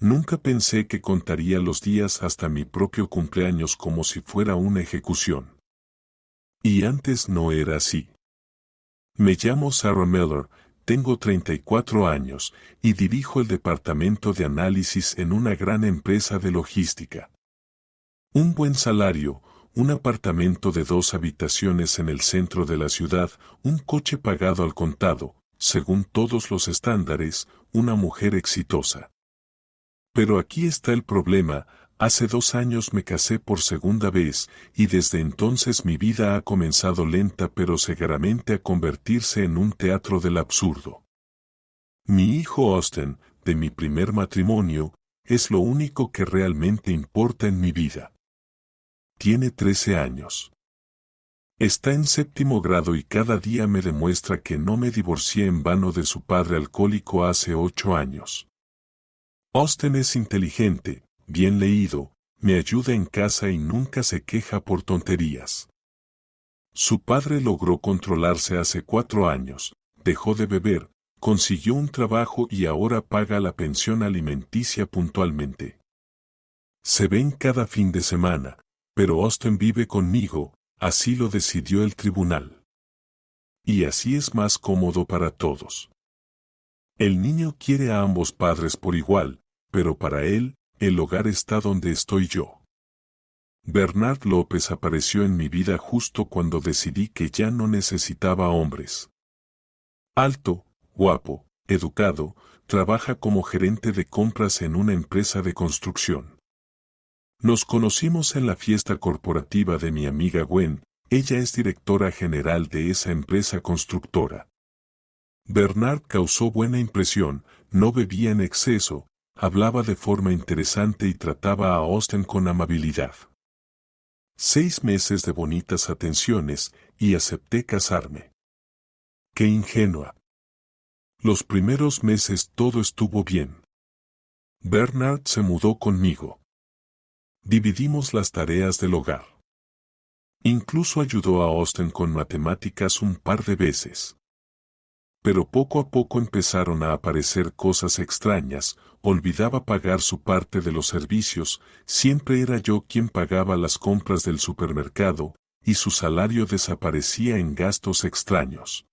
Nunca pensé que contaría los días hasta mi propio cumpleaños como si fuera una ejecución. Y antes no era así. Me llamo Sarah Miller, tengo 34 años y dirijo el departamento de análisis en una gran empresa de logística. Un buen salario, un apartamento de 2 habitaciones en el centro de la ciudad, un coche pagado al contado, según todos los estándares, una mujer exitosa. Pero aquí está el problema, hace 2 años me casé por segunda vez, y desde entonces mi vida ha comenzado lenta pero seguramente a convertirse en un teatro del absurdo. Mi hijo Austin, de mi primer matrimonio, es lo único que realmente importa en mi vida. Tiene 13 años. Está en 7º grado y cada día me demuestra que no me divorcié en vano de su padre alcohólico hace 8 años. Austin es inteligente, bien leído, me ayuda en casa y nunca se queja por tonterías. Su padre logró controlarse hace 4 años, dejó de beber, consiguió un trabajo y ahora paga la pensión alimenticia puntualmente. Se ven cada fin de semana, pero Austin vive conmigo, así lo decidió el tribunal. Y así es más cómodo para todos. El niño quiere a ambos padres por igual, pero para él, el hogar está donde estoy yo. Bernard López apareció en mi vida justo cuando decidí que ya no necesitaba hombres. Alto, guapo, educado, trabaja como gerente de compras en una empresa de construcción. Nos conocimos en la fiesta corporativa de mi amiga Gwen, ella es directora general de esa empresa constructora. Bernard causó buena impresión, no bebía en exceso, hablaba de forma interesante y trataba a Austin con amabilidad. 6 meses de bonitas atenciones y acepté casarme. ¡Qué ingenua! Los primeros meses todo estuvo bien. Bernard se mudó conmigo. Dividimos las tareas del hogar. Incluso ayudó a Austin con matemáticas un par de veces. Pero poco a poco empezaron a aparecer cosas extrañas, olvidaba pagar su parte de los servicios, siempre era yo quien pagaba las compras del supermercado, y su salario desaparecía en gastos extraños.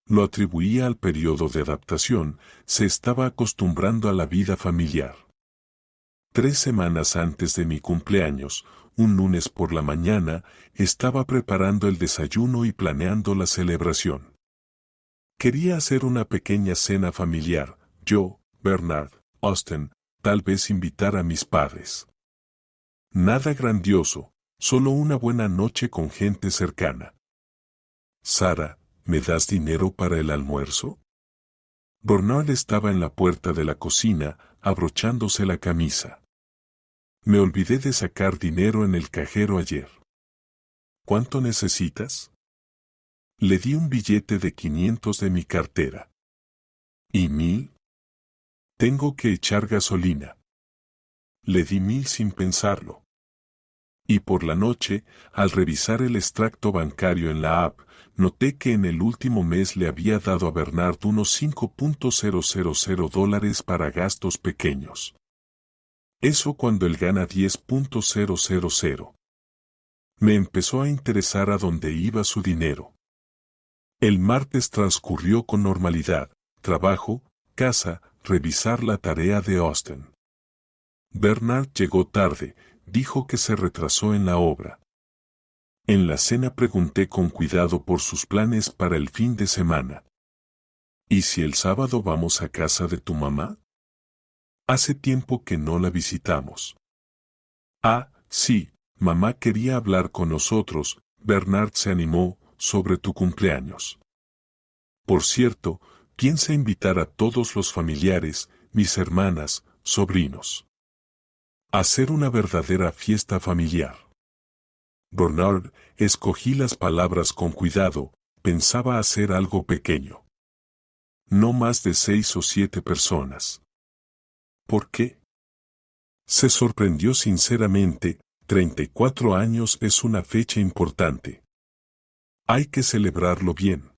Lo atribuía al periodo de adaptación, se estaba acostumbrando a la vida familiar. 3 semanas antes de mi cumpleaños, un lunes por la mañana, estaba preparando el desayuno y planeando la celebración. Quería hacer una pequeña cena familiar, yo, Bernard, Austin, tal vez invitar a mis padres. Nada grandioso, solo una buena noche con gente cercana. Sara, ¿me das dinero para el almuerzo? Bernard estaba en la puerta de la cocina, abrochándose la camisa. Me olvidé de sacar dinero en el cajero ayer. ¿Cuánto necesitas? Le di un billete de 500 de mi cartera. ¿Y 1000? Tengo que echar gasolina. Le di 1000 sin pensarlo. Y por la noche, al revisar el extracto bancario en la app, noté que en el último mes le había dado a Bernard unos $5,000 para gastos pequeños. Eso cuando él gana $10,000. Me empezó a interesar a dónde iba su dinero. El martes transcurrió con normalidad, trabajo, casa, revisar la tarea de Austin. Bernard llegó tarde, dijo que se retrasó en la obra. En la cena pregunté con cuidado por sus planes para el fin de semana. ¿Y si el sábado vamos a casa de tu mamá? Hace tiempo que no la visitamos. Ah, sí, mamá quería hablar con nosotros, Bernard se animó, sobre tu cumpleaños. Por cierto, piensa invitar a todos los familiares, mis hermanas, sobrinos. Hacer una verdadera fiesta familiar. Bernard, escogí las palabras con cuidado, pensaba hacer algo pequeño. No más de 6 o 7 personas. ¿Por qué? Se sorprendió sinceramente, 34 años es una fecha importante. Hay que celebrarlo bien.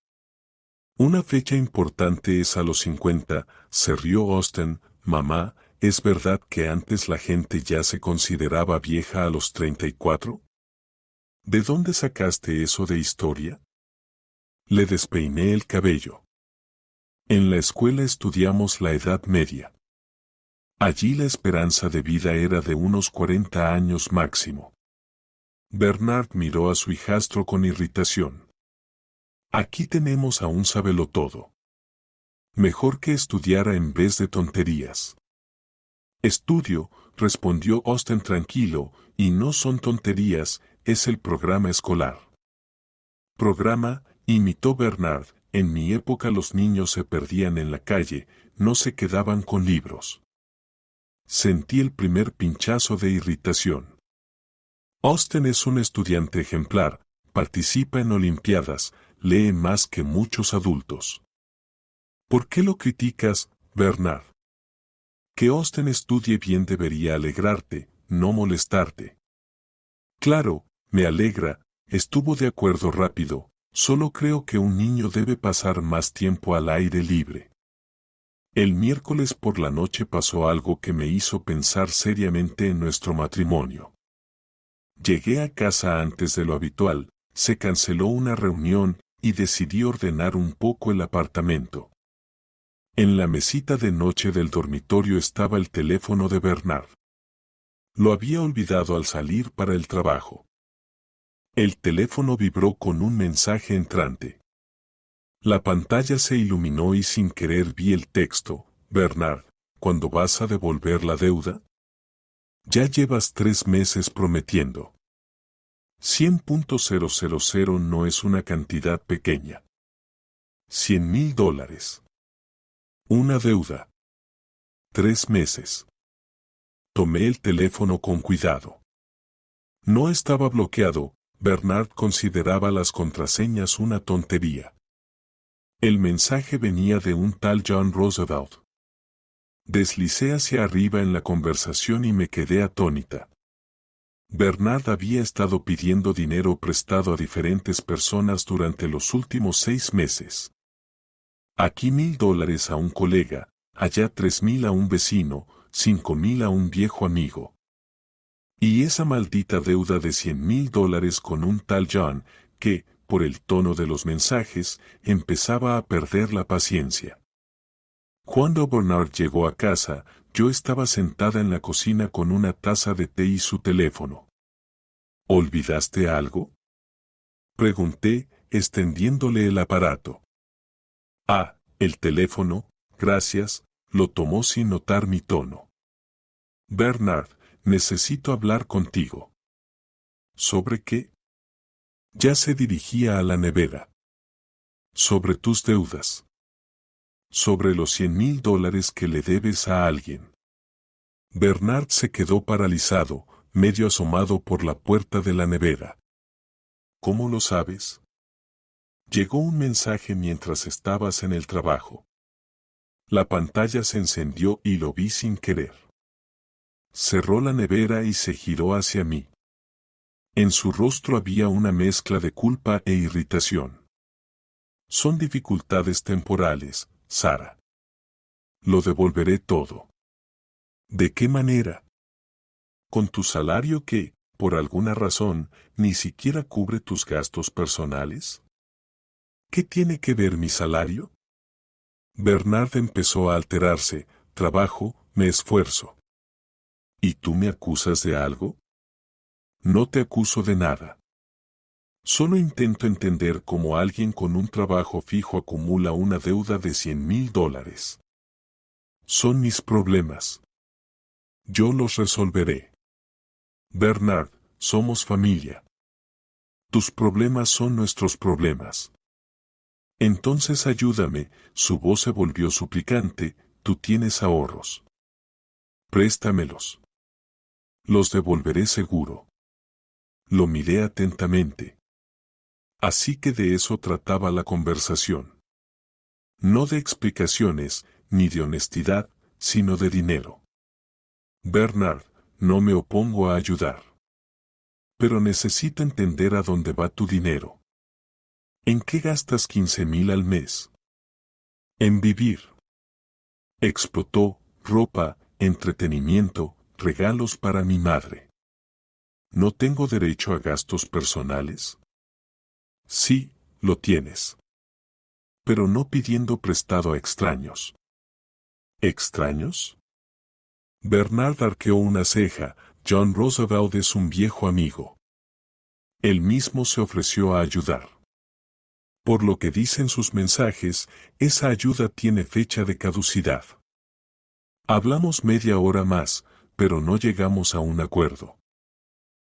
Una fecha importante es a los 50, se rió Austin, mamá, ¿es verdad que antes la gente ya se consideraba vieja a los 34? ¿De dónde sacaste eso de historia? Le despeiné el cabello. En la escuela estudiamos la Edad Media. Allí la esperanza de vida era de unos 40 años máximo. Bernard miró a su hijastro con irritación. Aquí tenemos a un sabelotodo. Mejor que estudiara en vez de tonterías. Estudio, respondió Austen tranquilo, y no son tonterías, es el programa escolar. Programa, imitó Bernard, en mi época los niños se perdían en la calle, no se quedaban con libros. Sentí el primer pinchazo de irritación. Austen es un estudiante ejemplar, participa en olimpiadas, lee más que muchos adultos. ¿Por qué lo criticas, Bernard? Que Austen estudie bien debería alegrarte, no molestarte. Claro, me alegra, estuvo de acuerdo rápido, solo creo que un niño debe pasar más tiempo al aire libre. El miércoles por la noche pasó algo que me hizo pensar seriamente en nuestro matrimonio. Llegué a casa antes de lo habitual, se canceló una reunión y decidí ordenar un poco el apartamento. En la mesita de noche del dormitorio estaba el teléfono de Bernard. Lo había olvidado al salir para el trabajo. El teléfono vibró con un mensaje entrante. La pantalla se iluminó y sin querer vi el texto: Bernard, ¿cuándo vas a devolver la deuda? Ya llevas 3 meses prometiendo. 100.000 no es una cantidad pequeña. $100,000. Una deuda. 3 meses. Tomé el teléfono con cuidado. No estaba bloqueado, Bernard consideraba las contraseñas una tontería. El mensaje venía de un tal John Roosevelt. Deslicé hacia arriba en la conversación y me quedé atónita. Bernard había estado pidiendo dinero prestado a diferentes personas durante los últimos 6 meses. Aquí $1,000 a un colega, allá 3,000 a un vecino, 5,000 a un viejo amigo. Y esa maldita deuda de $100,000 con un tal John, que, por el tono de los mensajes, empezaba a perder la paciencia. Cuando Bernard llegó a casa, yo estaba sentada en la cocina con una taza de té y su teléfono. ¿Olvidaste algo? Pregunté, extendiéndole el aparato. Ah, el teléfono, gracias, lo tomó sin notar mi tono. Bernard, necesito hablar contigo. ¿Sobre qué? Ya se dirigía a la nevera. Sobre tus deudas. Sobre los $100,000 que le debes a alguien. Bernard se quedó paralizado, medio asomado por la puerta de la nevera. ¿Cómo lo sabes? Llegó un mensaje mientras estabas en el trabajo. La pantalla se encendió y lo vi sin querer. Cerró la nevera y se giró hacia mí. En su rostro había una mezcla de culpa e irritación. Son dificultades temporales, Sara. Lo devolveré todo. ¿De qué manera? Con tu salario que, por alguna razón, ni siquiera cubre tus gastos personales. ¿Qué tiene que ver mi salario? Bernard empezó a alterarse. Trabajo, me esfuerzo. ¿Y tú me acusas de algo? No te acuso de nada. Solo intento entender cómo alguien con un trabajo fijo acumula una deuda de $100,000. Son mis problemas. Yo los resolveré. Bernard, somos familia. Tus problemas son nuestros problemas. Entonces ayúdame, su voz se volvió suplicante, tú tienes ahorros. Préstamelos. Los devolveré seguro. Lo miré atentamente. Así que de eso trataba la conversación. No de explicaciones, ni de honestidad, sino de dinero. Bernard, no me opongo a ayudar. Pero necesito entender a dónde va tu dinero. ¿En qué gastas 15,000 al mes? En vivir. Explotó, ropa, entretenimiento, regalos para mi madre. ¿No tengo derecho a gastos personales? Sí, lo tienes. Pero no pidiendo prestado a extraños. ¿Extraños? Bernard arqueó una ceja. John Roosevelt es un viejo amigo. Él mismo se ofreció a ayudar. Por lo que dicen sus mensajes, esa ayuda tiene fecha de caducidad. Hablamos media hora más, pero no llegamos a un acuerdo.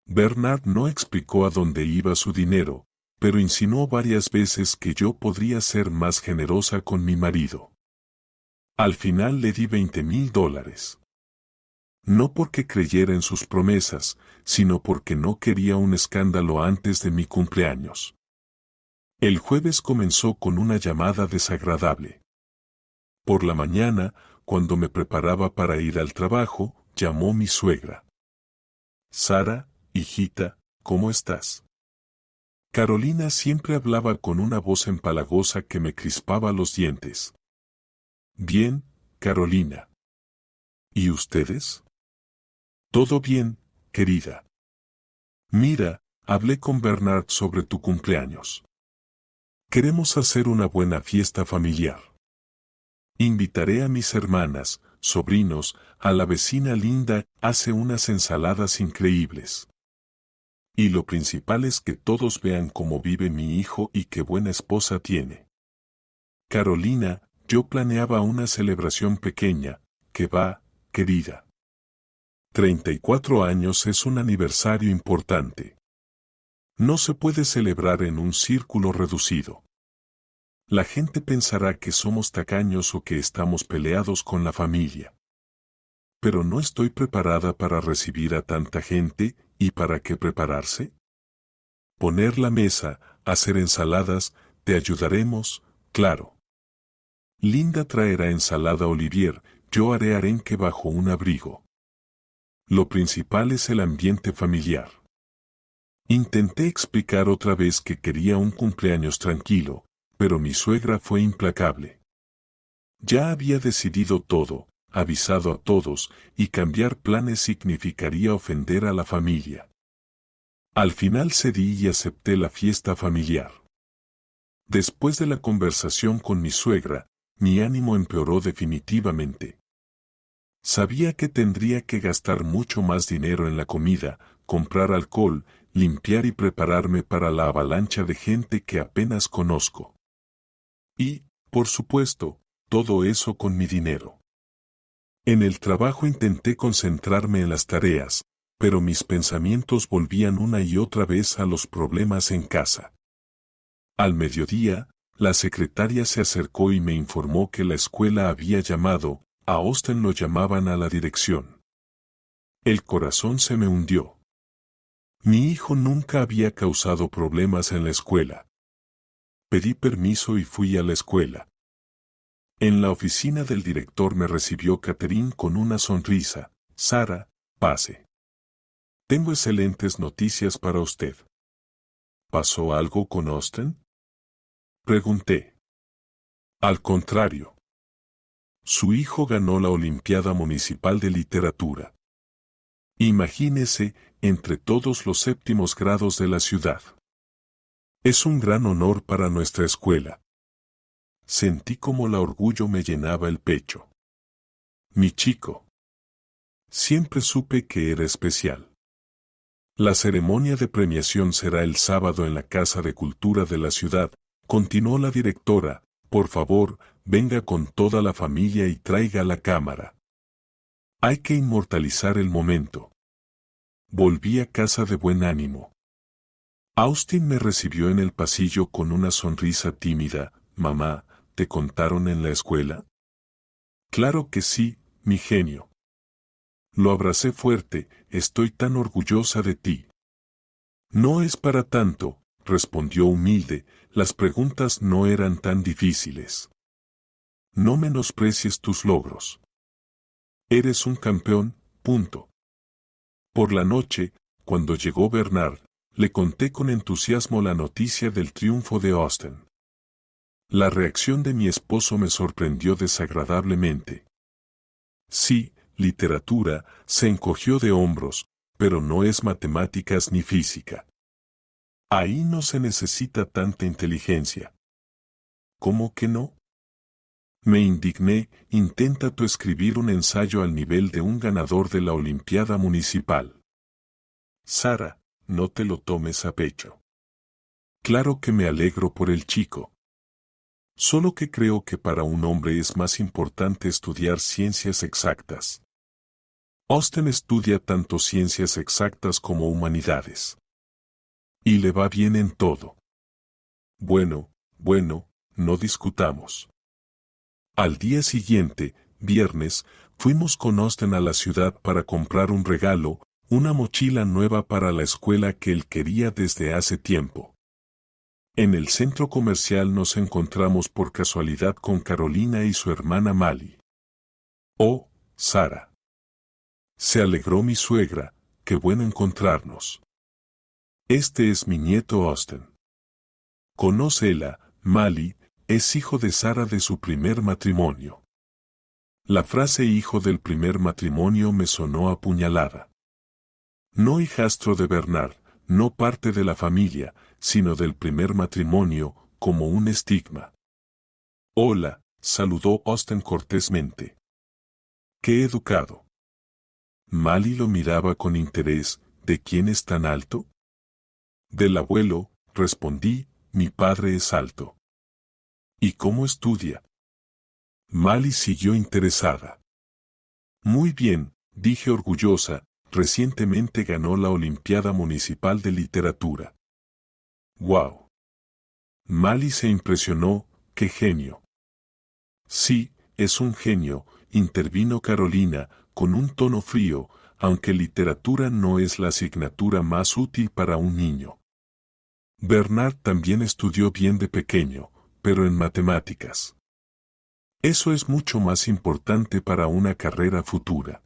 Bernard no explicó a dónde iba su dinero, pero insinuó varias veces que yo podría ser más generosa con mi marido. Al final le di $20,000. No porque creyera en sus promesas, sino porque no quería un escándalo antes de mi cumpleaños. El jueves comenzó con una llamada desagradable. Por la mañana, cuando me preparaba para ir al trabajo, llamó mi suegra. Sara, hijita, ¿cómo estás? Carolina siempre hablaba con una voz empalagosa que me crispaba los dientes. Bien, Carolina. ¿Y ustedes? Todo bien, querida. Mira, hablé con Bernard sobre tu cumpleaños. Queremos hacer una buena fiesta familiar. Invitaré a mis hermanas, sobrinos, a la vecina Linda, hace unas ensaladas increíbles. Y lo principal es que todos vean cómo vive mi hijo y qué buena esposa tiene. Carolina, yo planeaba una celebración pequeña, que va, querida. 34 años es un aniversario importante. No se puede celebrar en un círculo reducido. La gente pensará que somos tacaños o que estamos peleados con la familia. Pero no estoy preparada para recibir a tanta gente, ¿y para qué prepararse? Poner la mesa, hacer ensaladas, te ayudaremos, claro. Linda traerá ensalada Olivier, yo haré arenque bajo un abrigo. Lo principal es el ambiente familiar. Intenté explicar otra vez que quería un cumpleaños tranquilo, pero mi suegra fue implacable. Ya había decidido todo, avisado a todos, y cambiar planes significaría ofender a la familia. Al final cedí y acepté la fiesta familiar. Después de la conversación con mi suegra, mi ánimo empeoró definitivamente. Sabía que tendría que gastar mucho más dinero en la comida, comprar alcohol, limpiar y prepararme para la avalancha de gente que apenas conozco. Y, por supuesto, todo eso con mi dinero. En el trabajo intenté concentrarme en las tareas, pero mis pensamientos volvían una y otra vez a los problemas en casa. Al mediodía, la secretaria se acercó y me informó que la escuela había llamado, a Austin lo llamaban a la dirección. El corazón se me hundió. Mi hijo nunca había causado problemas en la escuela. Pedí permiso y fui a la escuela. En la oficina del director me recibió Catherine con una sonrisa. Sara, pase. Tengo excelentes noticias para usted. ¿Pasó algo con Austin? Pregunté. Al contrario. Su hijo ganó la Olimpiada Municipal de Literatura. Imagínese, entre todos los séptimos grados de la ciudad. Es un gran honor para nuestra escuela. Sentí como el orgullo me llenaba el pecho. Mi chico. Siempre supe que era especial. La ceremonia de premiación será el sábado en la Casa de Cultura de la ciudad, continuó la directora. Por favor, venga con toda la familia y traiga la cámara. Hay que inmortalizar el momento. Volví a casa de buen ánimo. Austin me recibió en el pasillo con una sonrisa tímida. Mamá, ¿te contaron en la escuela? Claro que sí, mi genio. Lo abracé fuerte, estoy tan orgullosa de ti. No es para tanto, respondió humilde, las preguntas no eran tan difíciles. No menosprecies tus logros. Eres un campeón, punto. Por la noche, cuando llegó Bernard, le conté con entusiasmo la noticia del triunfo de Austin. La reacción de mi esposo me sorprendió desagradablemente. Sí, literatura, se encogió de hombros, pero no es matemáticas ni física. Ahí no se necesita tanta inteligencia. ¿Cómo que no? Me indigné. Intenta tú escribir un ensayo al nivel de un ganador de la Olimpiada Municipal. Sara, no te lo tomes a pecho. Claro que me alegro por el chico. Solo que creo que para un hombre es más importante estudiar ciencias exactas. Austin estudia tanto ciencias exactas como humanidades. Y le va bien en todo. Bueno, no discutamos. Al día siguiente, viernes, fuimos con Austin a la ciudad para comprar un regalo, una mochila nueva para la escuela que él quería desde hace tiempo. En el centro comercial nos encontramos por casualidad con Carolina y su hermana Mali. Oh, Sara. Se alegró mi suegra, qué bueno encontrarnos. Este es mi nieto Austin. Conócela, Mali, es hijo de Sara de su primer matrimonio. La frase hijo del primer matrimonio me sonó a puñalada. No hijastro de Bernard, no parte de la familia, sino del primer matrimonio, como un estigma. Hola, saludó Austin cortésmente. Qué educado. Mali lo miraba con interés. ¿De quién es tan alto? Del abuelo, respondí, mi padre es alto. ¿Y cómo estudia? Mali siguió interesada. Muy bien, dije orgullosa, recientemente ganó la Olimpiada Municipal de Literatura. ¡Wow! Mali se impresionó, ¡qué genio! Sí, es un genio, intervino Carolina, con un tono frío, aunque literatura no es la asignatura más útil para un niño. Bernard también estudió bien de pequeño, pero en matemáticas. Eso es mucho más importante para una carrera futura.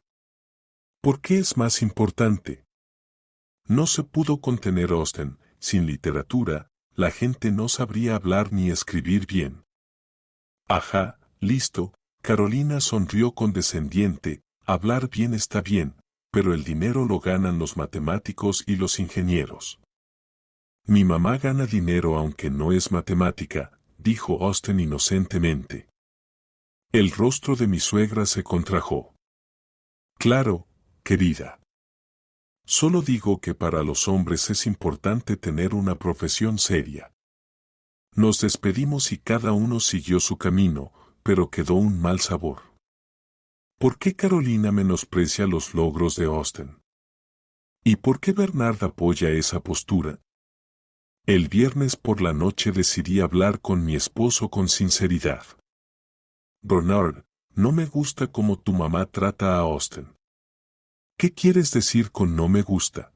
¿Por qué es más importante? No se pudo contener Austin, sin literatura, la gente no sabría hablar ni escribir bien. Ajá, listo, Carolina sonrió condescendiente, hablar bien está bien, pero el dinero lo ganan los matemáticos y los ingenieros. Mi mamá gana dinero aunque no es matemática, dijo Austin inocentemente. El rostro de mi suegra se contrajo. Claro, querida. Solo digo que para los hombres es importante tener una profesión seria. Nos despedimos y cada uno siguió su camino, pero quedó un mal sabor. ¿Por qué Carolina menosprecia los logros de Austin? ¿Y por qué Bernard apoya esa postura? El viernes por la noche decidí hablar con mi esposo con sinceridad. Bernard, no me gusta cómo tu mamá trata a Austin. ¿Qué quieres decir con no me gusta?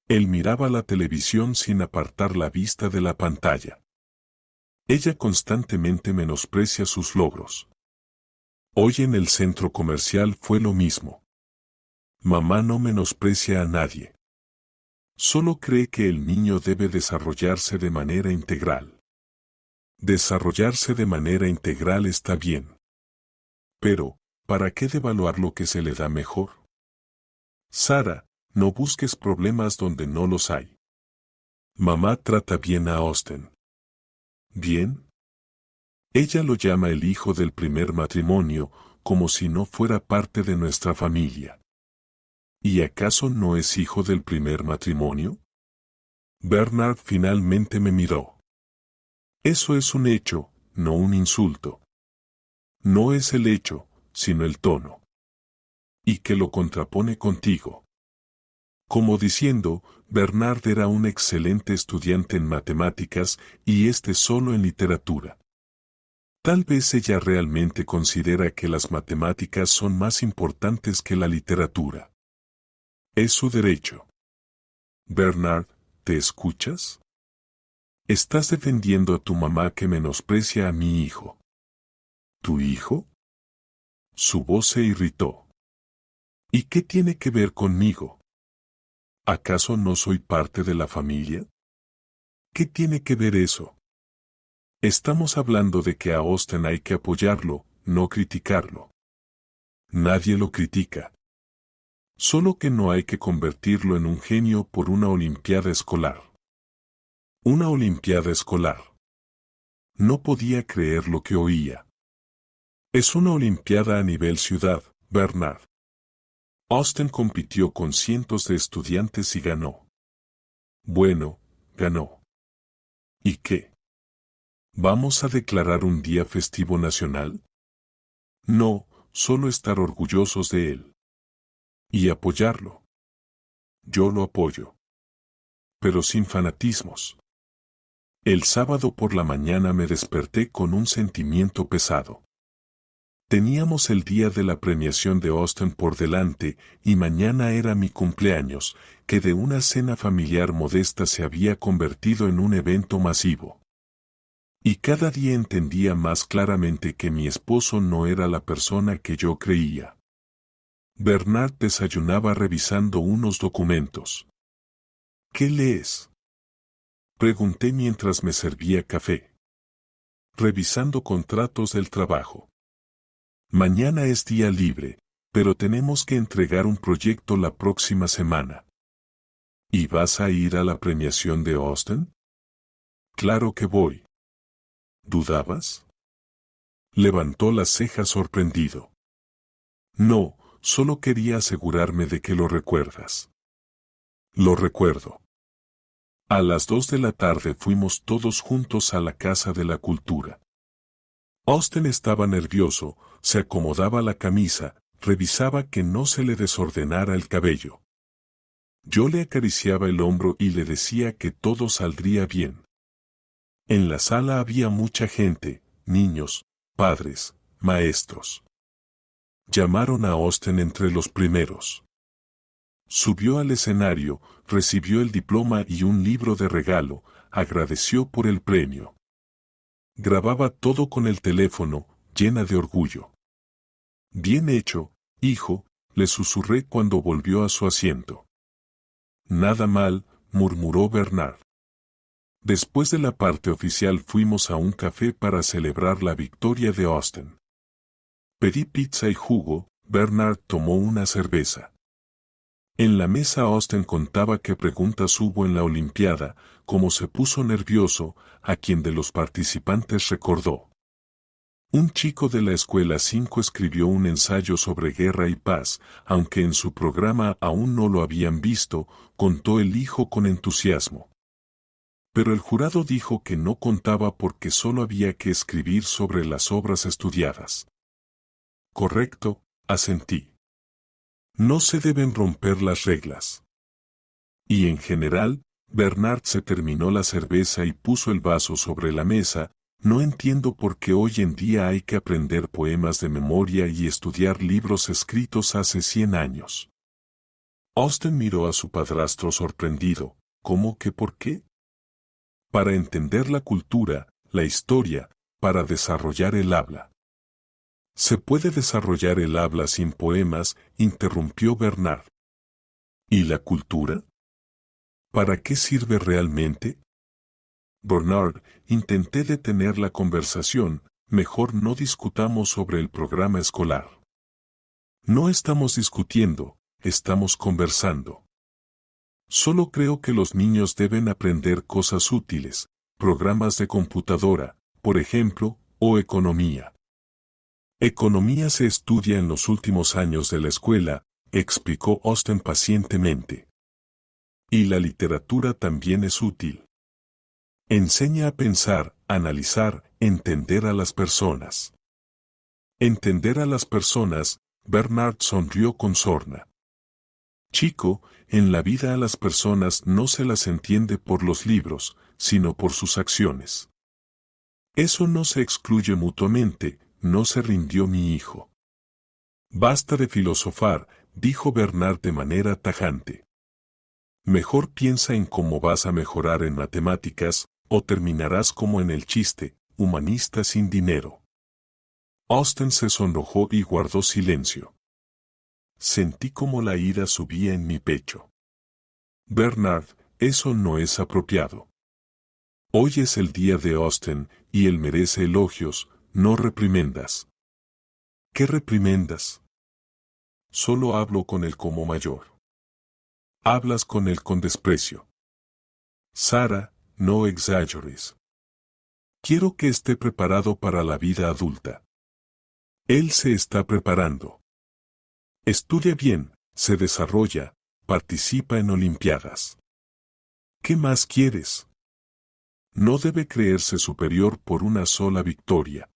Él miraba la televisión sin apartar la vista de la pantalla. Ella constantemente menosprecia sus logros. Hoy en el centro comercial fue lo mismo. Mamá no menosprecia a nadie. Solo cree que el niño debe desarrollarse de manera integral. Desarrollarse de manera integral está bien. Pero, ¿para qué devaluar lo que se le da mejor? Sara, no busques problemas donde no los hay. Mamá trata bien a Austin. ¿Bien? Ella lo llama el hijo del primer matrimonio, como si no fuera parte de nuestra familia. ¿Y acaso no es hijo del primer matrimonio? Bernard finalmente me miró. Eso es un hecho, no un insulto. No es el hecho, sino el tono. Y que lo contrapone contigo. Como diciendo, Bernard era un excelente estudiante en matemáticas y este solo en literatura. Tal vez ella realmente considera que las matemáticas son más importantes que la literatura. Es su derecho. Bernard, ¿te escuchas? Estás defendiendo a tu mamá que menosprecia a mi hijo. ¿Tu hijo? Su voz se irritó. ¿Y qué tiene que ver conmigo? ¿Acaso no soy parte de la familia? ¿Qué tiene que ver eso? Estamos hablando de que a Austin hay que apoyarlo, no criticarlo. Nadie lo critica. Solo que no hay que convertirlo en un genio por una olimpiada escolar. Una olimpiada escolar. No podía creer lo que oía. Es una olimpiada a nivel ciudad, Bernard. Austin compitió con cientos de estudiantes y ganó. Bueno, ganó. ¿Y qué? ¿Vamos a declarar un día festivo nacional? No, solo estar orgullosos de él. Y apoyarlo. Yo lo apoyo. Pero sin fanatismos. El sábado por la mañana me desperté con un sentimiento pesado. Teníamos el día de la premiación de Austin por delante y mañana era mi cumpleaños, que de una cena familiar modesta se había convertido en un evento masivo. Y cada día entendía más claramente que mi esposo no era la persona que yo creía. Bernard desayunaba revisando unos documentos. ¿Qué lees? Pregunté mientras me servía café. Revisando contratos del trabajo. Mañana es día libre, pero tenemos que entregar un proyecto la próxima semana. ¿Y vas a ir a la premiación de Austin? Claro que voy. ¿Dudabas? Levantó las cejas sorprendido. No, solo quería asegurarme de que lo recuerdas. Lo recuerdo. A las 2 de la tarde fuimos todos juntos a la Casa de la Cultura. Austin estaba nervioso, se acomodaba la camisa, revisaba que no se le desordenara el cabello. Yo le acariciaba el hombro y le decía que todo saldría bien. En la sala había mucha gente, niños, padres, maestros. Llamaron a Austin entre los primeros. Subió al escenario, recibió el diploma y un libro de regalo, agradeció por el premio. Grababa todo con el teléfono, llena de orgullo. Bien hecho, hijo, le susurré cuando volvió a su asiento. Nada mal, murmuró Bernard. Después de la parte oficial fuimos a un café para celebrar la victoria de Austin. Pedí pizza y jugo, Bernard tomó una cerveza. En la mesa Austin contaba qué preguntas hubo en la Olimpiada, cómo se puso nervioso, a quien de los participantes recordó. Un chico de la escuela 5 escribió un ensayo sobre guerra y paz, aunque en su programa aún no lo habían visto, contó el hijo con entusiasmo. Pero el jurado dijo que no contaba porque solo había que escribir sobre las obras estudiadas. Correcto, asentí. No se deben romper las reglas. Y en general, Bernard se terminó la cerveza y puso el vaso sobre la mesa. No entiendo por qué hoy en día hay que aprender poemas de memoria y estudiar libros escritos hace 100 años. Austin miró a su padrastro sorprendido. ¿Cómo que por qué? Para entender la cultura, la historia, para desarrollar el habla. ¿Se puede desarrollar el habla sin poemas?, interrumpió Bernard. ¿Y la cultura? ¿Para qué sirve realmente? Bernard, intenté detener la conversación, mejor no discutamos sobre el programa escolar. No estamos discutiendo, estamos conversando. Solo creo que los niños deben aprender cosas útiles, programas de computadora, por ejemplo, o economía. Economía se estudia en los últimos años de la escuela, explicó Austin pacientemente. Y la literatura también es útil. Enseña a pensar, analizar, entender a las personas. Entender a las personas, Bernard sonrió con sorna. Chico, en la vida a las personas no se las entiende por los libros, sino por sus acciones. Eso no se excluye mutuamente, no se rindió mi hijo. Basta de filosofar, dijo Bernard de manera tajante. Mejor piensa en cómo vas a mejorar en matemáticas, o terminarás como en el chiste, humanista sin dinero. Austin se sonrojó y guardó silencio. Sentí como la ira subía en mi pecho. Bernard, eso no es apropiado. Hoy es el día de Austin, y él merece elogios, no reprimendas. ¿Qué reprimendas? solo hablo con él como mayor. Hablas con él con desprecio. Sara, no exageres. Quiero que esté preparado para la vida adulta. Él se está preparando. Estudia bien, se desarrolla, participa en olimpiadas. ¿Qué más quieres? No debe creerse superior por una sola victoria.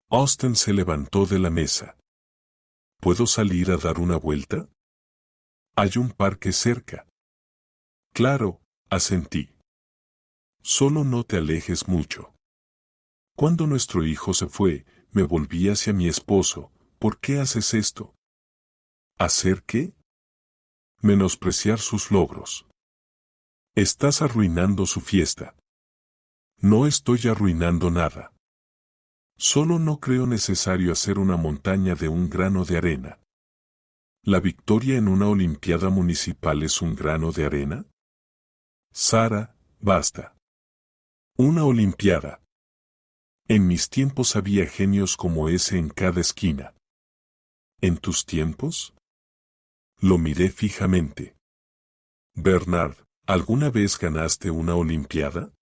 Austin se levantó de la mesa. ¿Puedo salir a dar una vuelta? Hay un parque cerca. Claro, asentí. Solo no te alejes mucho. Cuando nuestro hijo se fue, me volví hacia mi esposo. ¿Por qué haces esto? ¿Hacer qué? Menospreciar sus logros. Estás arruinando su fiesta. No estoy arruinando nada. Solo no creo necesario hacer una montaña de un grano de arena. ¿La victoria en una olimpiada municipal es un grano de arena? Sara, basta. Una olimpiada. En mis tiempos había genios como ese en cada esquina. ¿En tus tiempos? Lo miré fijamente. Bernard, ¿alguna vez ganaste una olimpiada?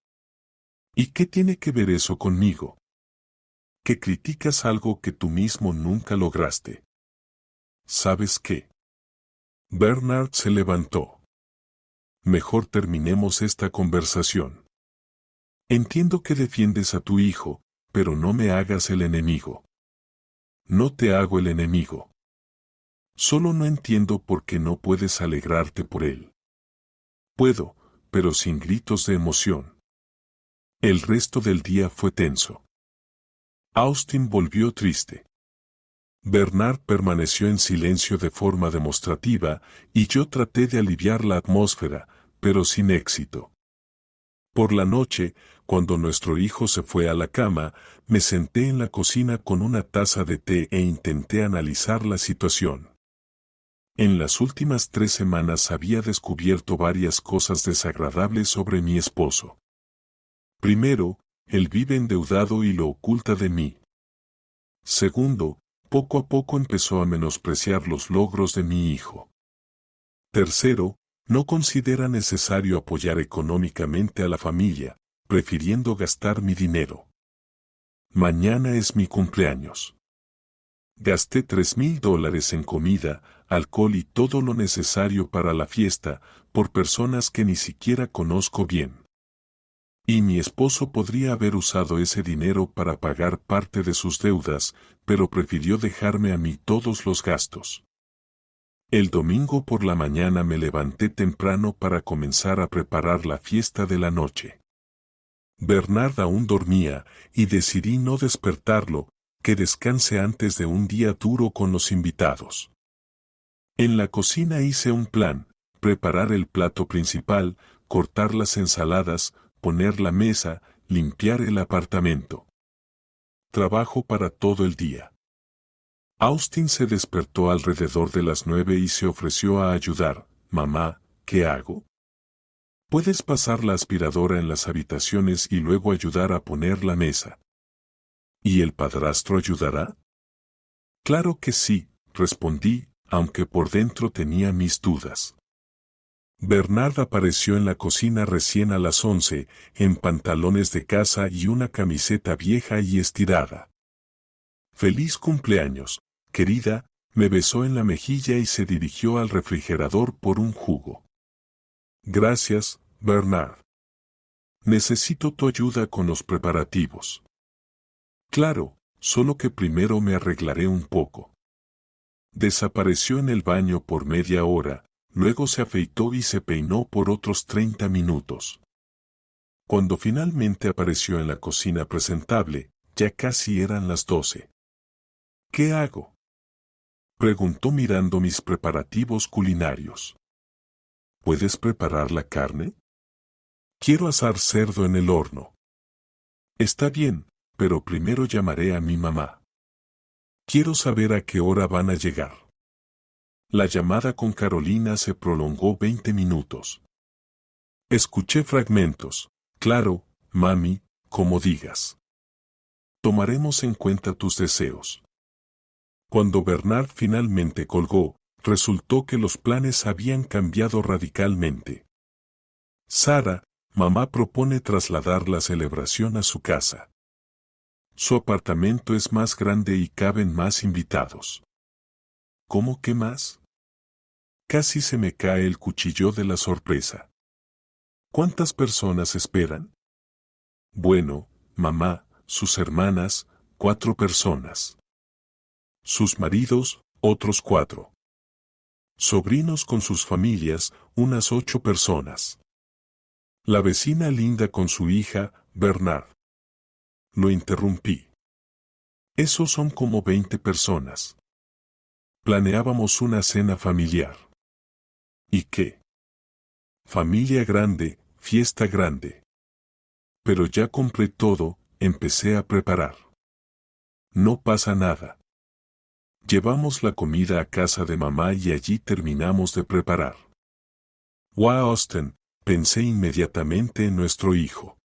¿Y qué tiene que ver eso conmigo? Que criticas algo que tú mismo nunca lograste. ¿Sabes qué? Bernard se levantó. Mejor terminemos esta conversación. Entiendo que defiendes a tu hijo, pero no me hagas el enemigo. No te hago el enemigo. Solo no entiendo por qué no puedes alegrarte por él. Puedo, pero sin gritos de emoción. El resto del día fue tenso. Austin volvió triste. Bernard permaneció en silencio de forma demostrativa y yo traté de aliviar la atmósfera, pero sin éxito. Por la noche, cuando nuestro hijo se fue a la cama, me senté en la cocina con una taza de té e intenté analizar la situación. En las últimas 3 semanas había descubierto varias cosas desagradables sobre mi esposo. Primero, él vive endeudado y lo oculta de mí. Segundo, poco a poco empezó a menospreciar los logros de mi hijo. Tercero, no considera necesario apoyar económicamente a la familia, prefiriendo gastar mi dinero. Mañana es mi cumpleaños. Gasté $3,000 en comida, alcohol y todo lo necesario para la fiesta, por personas que ni siquiera conozco bien. Y mi esposo podría haber usado ese dinero para pagar parte de sus deudas, pero prefirió dejarme a mí todos los gastos. El domingo por la mañana me levanté temprano para comenzar a preparar la fiesta de la noche. Bernard aún dormía, y decidí no despertarlo, que descanse antes de un día duro con los invitados. En la cocina hice un plan: preparar el plato principal, cortar las ensaladas, poner la mesa, limpiar el apartamento. Trabajo para todo el día. Austin se despertó alrededor de las 9 y se ofreció a ayudar. Mamá, ¿qué hago? ¿Puedes pasar la aspiradora en las habitaciones y luego ayudar a poner la mesa? ¿Y el padrastro ayudará? Claro que sí, respondí, aunque por dentro tenía mis dudas. Bernard apareció en la cocina recién a las 11, en pantalones de casa y una camiseta vieja y estirada. «Feliz cumpleaños, querida», me besó en la mejilla y se dirigió al refrigerador por un jugo. «Gracias, Bernard. Necesito tu ayuda con los preparativos». «Claro, solo que primero me arreglaré un poco». Desapareció en el baño por media hora, luego se afeitó y se peinó por otros 30 minutos. Cuando finalmente apareció en la cocina presentable, ya casi eran las 12. «¿Qué hago?», preguntó mirando mis preparativos culinarios. «¿Puedes preparar la carne?». «Quiero asar cerdo en el horno». «Está bien, pero primero llamaré a mi mamá. Quiero saber a qué hora van a llegar». La llamada con Carolina se prolongó 20 minutos. Escuché fragmentos. «Claro, mami, como digas. Tomaremos en cuenta tus deseos». Cuando Bernard finalmente colgó, resultó que los planes habían cambiado radicalmente. Sarah, mamá propone trasladar la celebración a su casa. Su apartamento es más grande y caben más invitados. ¿Cómo que más? Casi se me cae el cuchillo de la sorpresa. ¿Cuántas personas esperan? Bueno, mamá, sus hermanas, 4 personas. Sus maridos, otros 4. Sobrinos con sus familias, unas 8 personas. La vecina Linda con su hija, Bernard. Lo interrumpí. Esos son como 20 personas. Planeábamos una cena familiar. ¿Y qué? Familia grande, fiesta grande. Pero ya compré todo, empecé a preparar. No pasa nada. Llevamos la comida a casa de mamá y allí terminamos de preparar. Wow, Austin, pensé inmediatamente en nuestro hijo.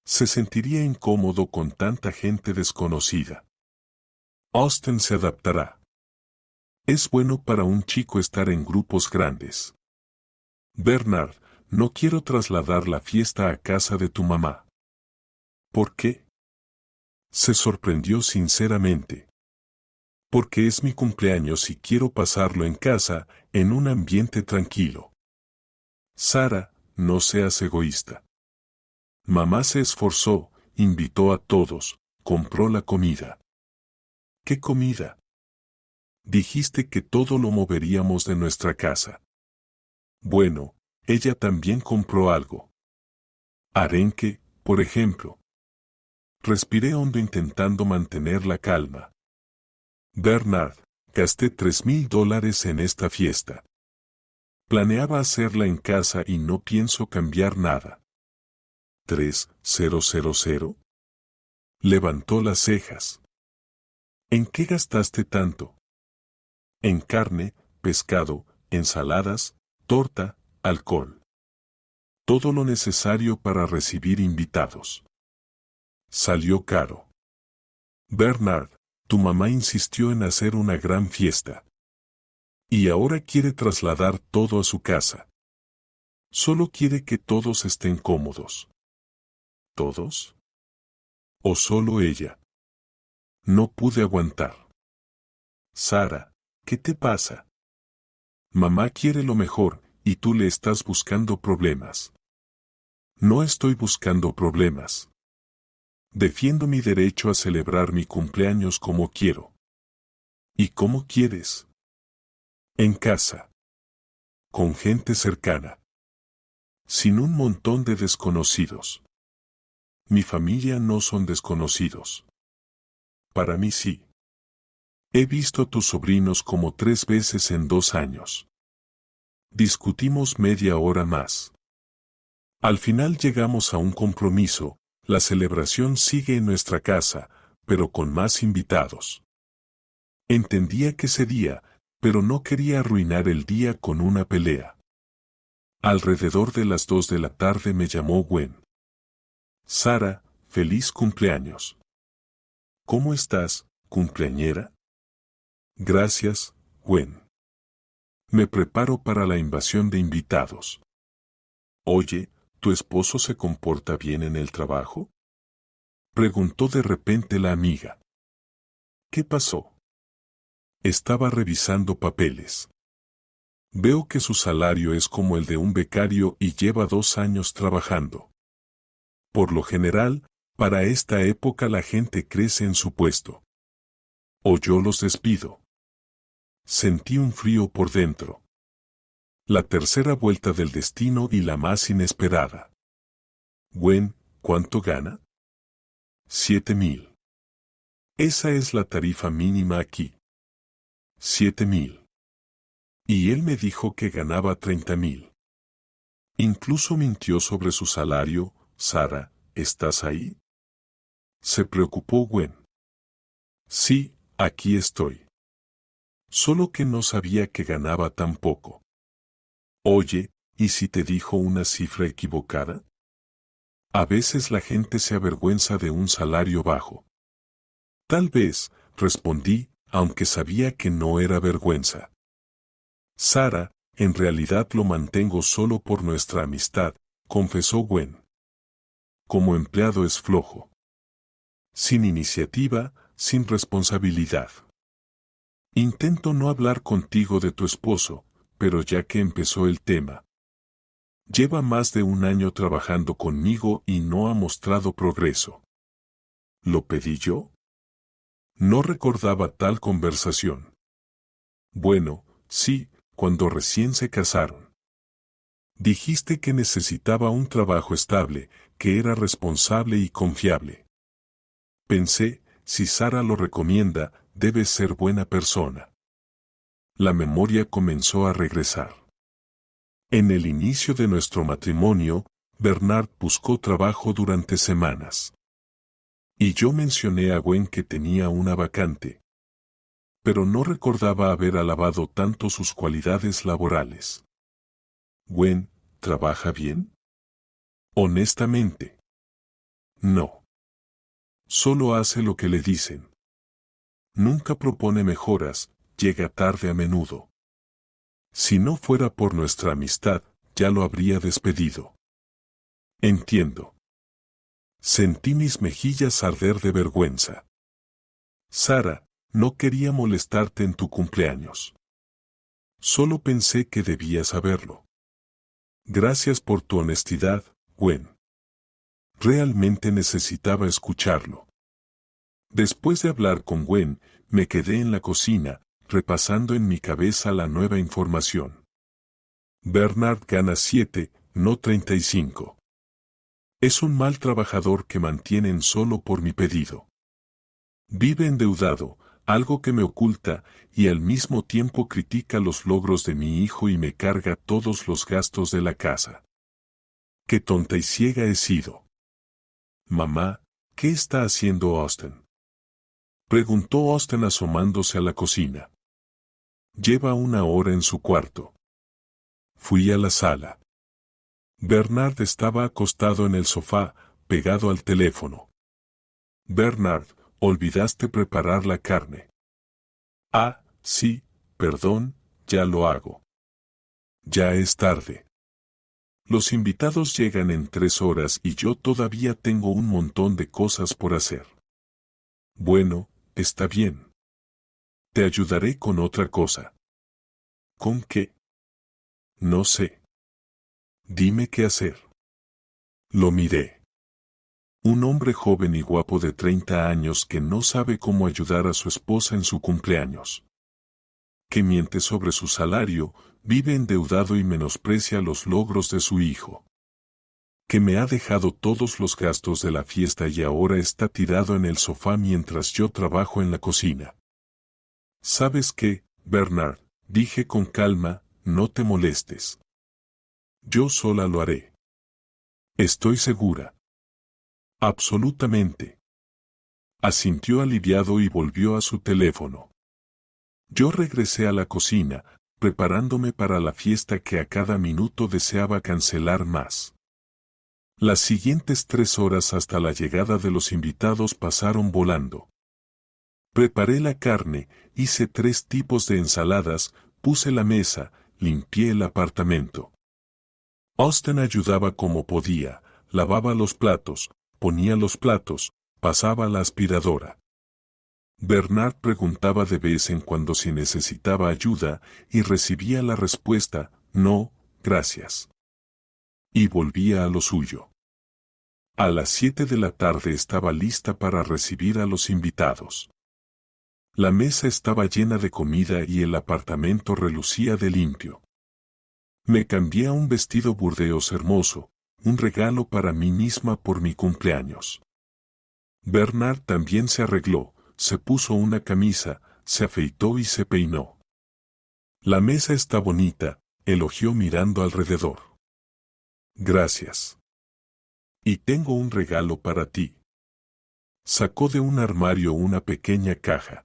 Se sentiría incómodo con tanta gente desconocida. Austin se adaptará. Es bueno para un chico estar en grupos grandes. Bernard, no quiero trasladar la fiesta a casa de tu mamá. ¿Por qué? Se sorprendió sinceramente. Porque es mi cumpleaños y quiero pasarlo en casa, en un ambiente tranquilo. Sarah, no seas egoísta. Mamá se esforzó, invitó a todos, compró la comida. ¿Qué comida? Dijiste que todo lo moveríamos de nuestra casa. Bueno, ella también compró algo. Arenque, por ejemplo. Respiré hondo intentando mantener la calma. Bernard, gasté $3,000 en esta fiesta. Planeaba hacerla en casa y no pienso cambiar nada. ¿3,000? Levantó las cejas. ¿En qué gastaste tanto? En carne, pescado, ensaladas, torta, alcohol. Todo lo necesario para recibir invitados. Salió caro. Bernard, tu mamá insistió en hacer una gran fiesta. Y ahora quiere trasladar todo a su casa. Solo quiere que todos estén cómodos. ¿Todos? ¿O solo ella? No pude aguantar. Sarah, ¿qué te pasa? Mamá quiere lo mejor, y tú le estás buscando problemas. No estoy buscando problemas. Defiendo mi derecho a celebrar mi cumpleaños como quiero. ¿Y cómo quieres? En casa. Con gente cercana. Sin un montón de desconocidos. Mi familia no son desconocidos. Para mí sí. He visto a tus sobrinos como 3 veces en 2 años. Discutimos media hora más. Al final llegamos a un compromiso, la celebración sigue en nuestra casa, pero con más invitados. Entendía que sería, pero no quería arruinar el día con una pelea. Alrededor de las 2 de la tarde me llamó Gwen. Sarah, feliz cumpleaños. ¿Cómo estás, cumpleañera? Gracias, Gwen. Me preparo para la invasión de invitados. Oye, ¿tu esposo se comporta bien en el trabajo? Preguntó de repente la amiga. ¿Qué pasó? Estaba revisando papeles. Veo que su salario es como el de un becario y lleva 2 años trabajando. Por lo general, para esta época la gente crece en su puesto. O yo los despido. Sentí un frío por dentro. La tercera vuelta del destino y la más inesperada. Gwen, ¿cuánto gana? 7,000. Esa es la tarifa mínima aquí. 7,000. Y él me dijo que ganaba 30,000. Incluso mintió sobre su salario. Sarah, ¿estás ahí? Se preocupó Gwen. Sí, aquí estoy. Solo que no sabía que ganaba tan poco. Oye, ¿y si te dijo una cifra equivocada? A veces la gente se avergüenza de un salario bajo. Tal vez, respondí, aunque sabía que no era vergüenza. Sara, en realidad lo mantengo solo por nuestra amistad, confesó Gwen. Como empleado es flojo. Sin iniciativa, sin responsabilidad. Intento no hablar contigo de tu esposo, pero ya que empezó el tema. Lleva más de un año trabajando conmigo y no ha mostrado progreso. ¿Lo pedí yo? No recordaba tal conversación. Bueno, sí, cuando recién se casaron. Dijiste que necesitaba un trabajo estable, que era responsable y confiable. Pensé, si Sara lo recomienda, debe ser buena persona. La memoria comenzó a regresar. En el inicio de nuestro matrimonio, Bernard buscó trabajo durante semanas. Y yo mencioné a Gwen que tenía una vacante. Pero no recordaba haber alabado tanto sus cualidades laborales. ¿Gwen trabaja bien? Honestamente. No. Solo hace lo que le dicen. Nunca propone mejoras, llega tarde a menudo. Si no fuera por nuestra amistad, ya lo habría despedido. Entiendo. Sentí mis mejillas arder de vergüenza. Sara, no quería molestarte en tu cumpleaños. Solo pensé que debías saberlo. Gracias por tu honestidad, Gwen. Realmente necesitaba escucharlo. Después de hablar con Gwen, me quedé en la cocina, repasando en mi cabeza la nueva información. Bernard gana 7, no 35. Es un mal trabajador que mantienen solo por mi pedido. Vive endeudado, algo que me oculta, y al mismo tiempo critica los logros de mi hijo y me carga todos los gastos de la casa. Qué tonta y ciega he sido. Mamá, ¿qué está haciendo Austin? Preguntó Austin asomándose a la cocina. Lleva una hora en su cuarto. Fui a la sala. Bernard estaba acostado en el sofá, pegado al teléfono. Bernard, olvidaste preparar la carne. Ah, sí, perdón, ya lo hago. Ya es tarde. Los invitados llegan en 3 horas y yo todavía tengo un montón de cosas por hacer. Bueno, está bien. Te ayudaré con otra cosa. ¿Con qué? No sé. Dime qué hacer. Lo miré. Un hombre joven y guapo de 30 años que no sabe cómo ayudar a su esposa en su cumpleaños. Que miente sobre su salario, vive endeudado y menosprecia los logros de su hijo. Que me ha dejado todos los gastos de la fiesta y ahora está tirado en el sofá mientras yo trabajo en la cocina. ¿Sabes qué, Bernard? Dije con calma, no te molestes. Yo sola lo haré. Estoy segura. Absolutamente. Asintió aliviado y volvió a su teléfono. Yo regresé a la cocina, preparándome para la fiesta que a cada minuto deseaba cancelar más. Las siguientes 3 horas hasta la llegada de los invitados pasaron volando. Preparé la carne, hice 3 tipos de ensaladas, puse la mesa, limpié el apartamento. Austin ayudaba como podía, lavaba los platos, ponía los platos, pasaba la aspiradora. Bernard preguntaba de vez en cuando si necesitaba ayuda y recibía la respuesta, no, gracias. Y volvía a lo suyo. A las 7 de la tarde estaba lista para recibir a los invitados. La mesa estaba llena de comida y el apartamento relucía de limpio. Me cambié a un vestido burdeos hermoso, un regalo para mí misma por mi cumpleaños. Bernard también se arregló, se puso una camisa, se afeitó y se peinó. La mesa está bonita, elogió mirando alrededor. Gracias. Y tengo un regalo para ti. Sacó de un armario una pequeña caja.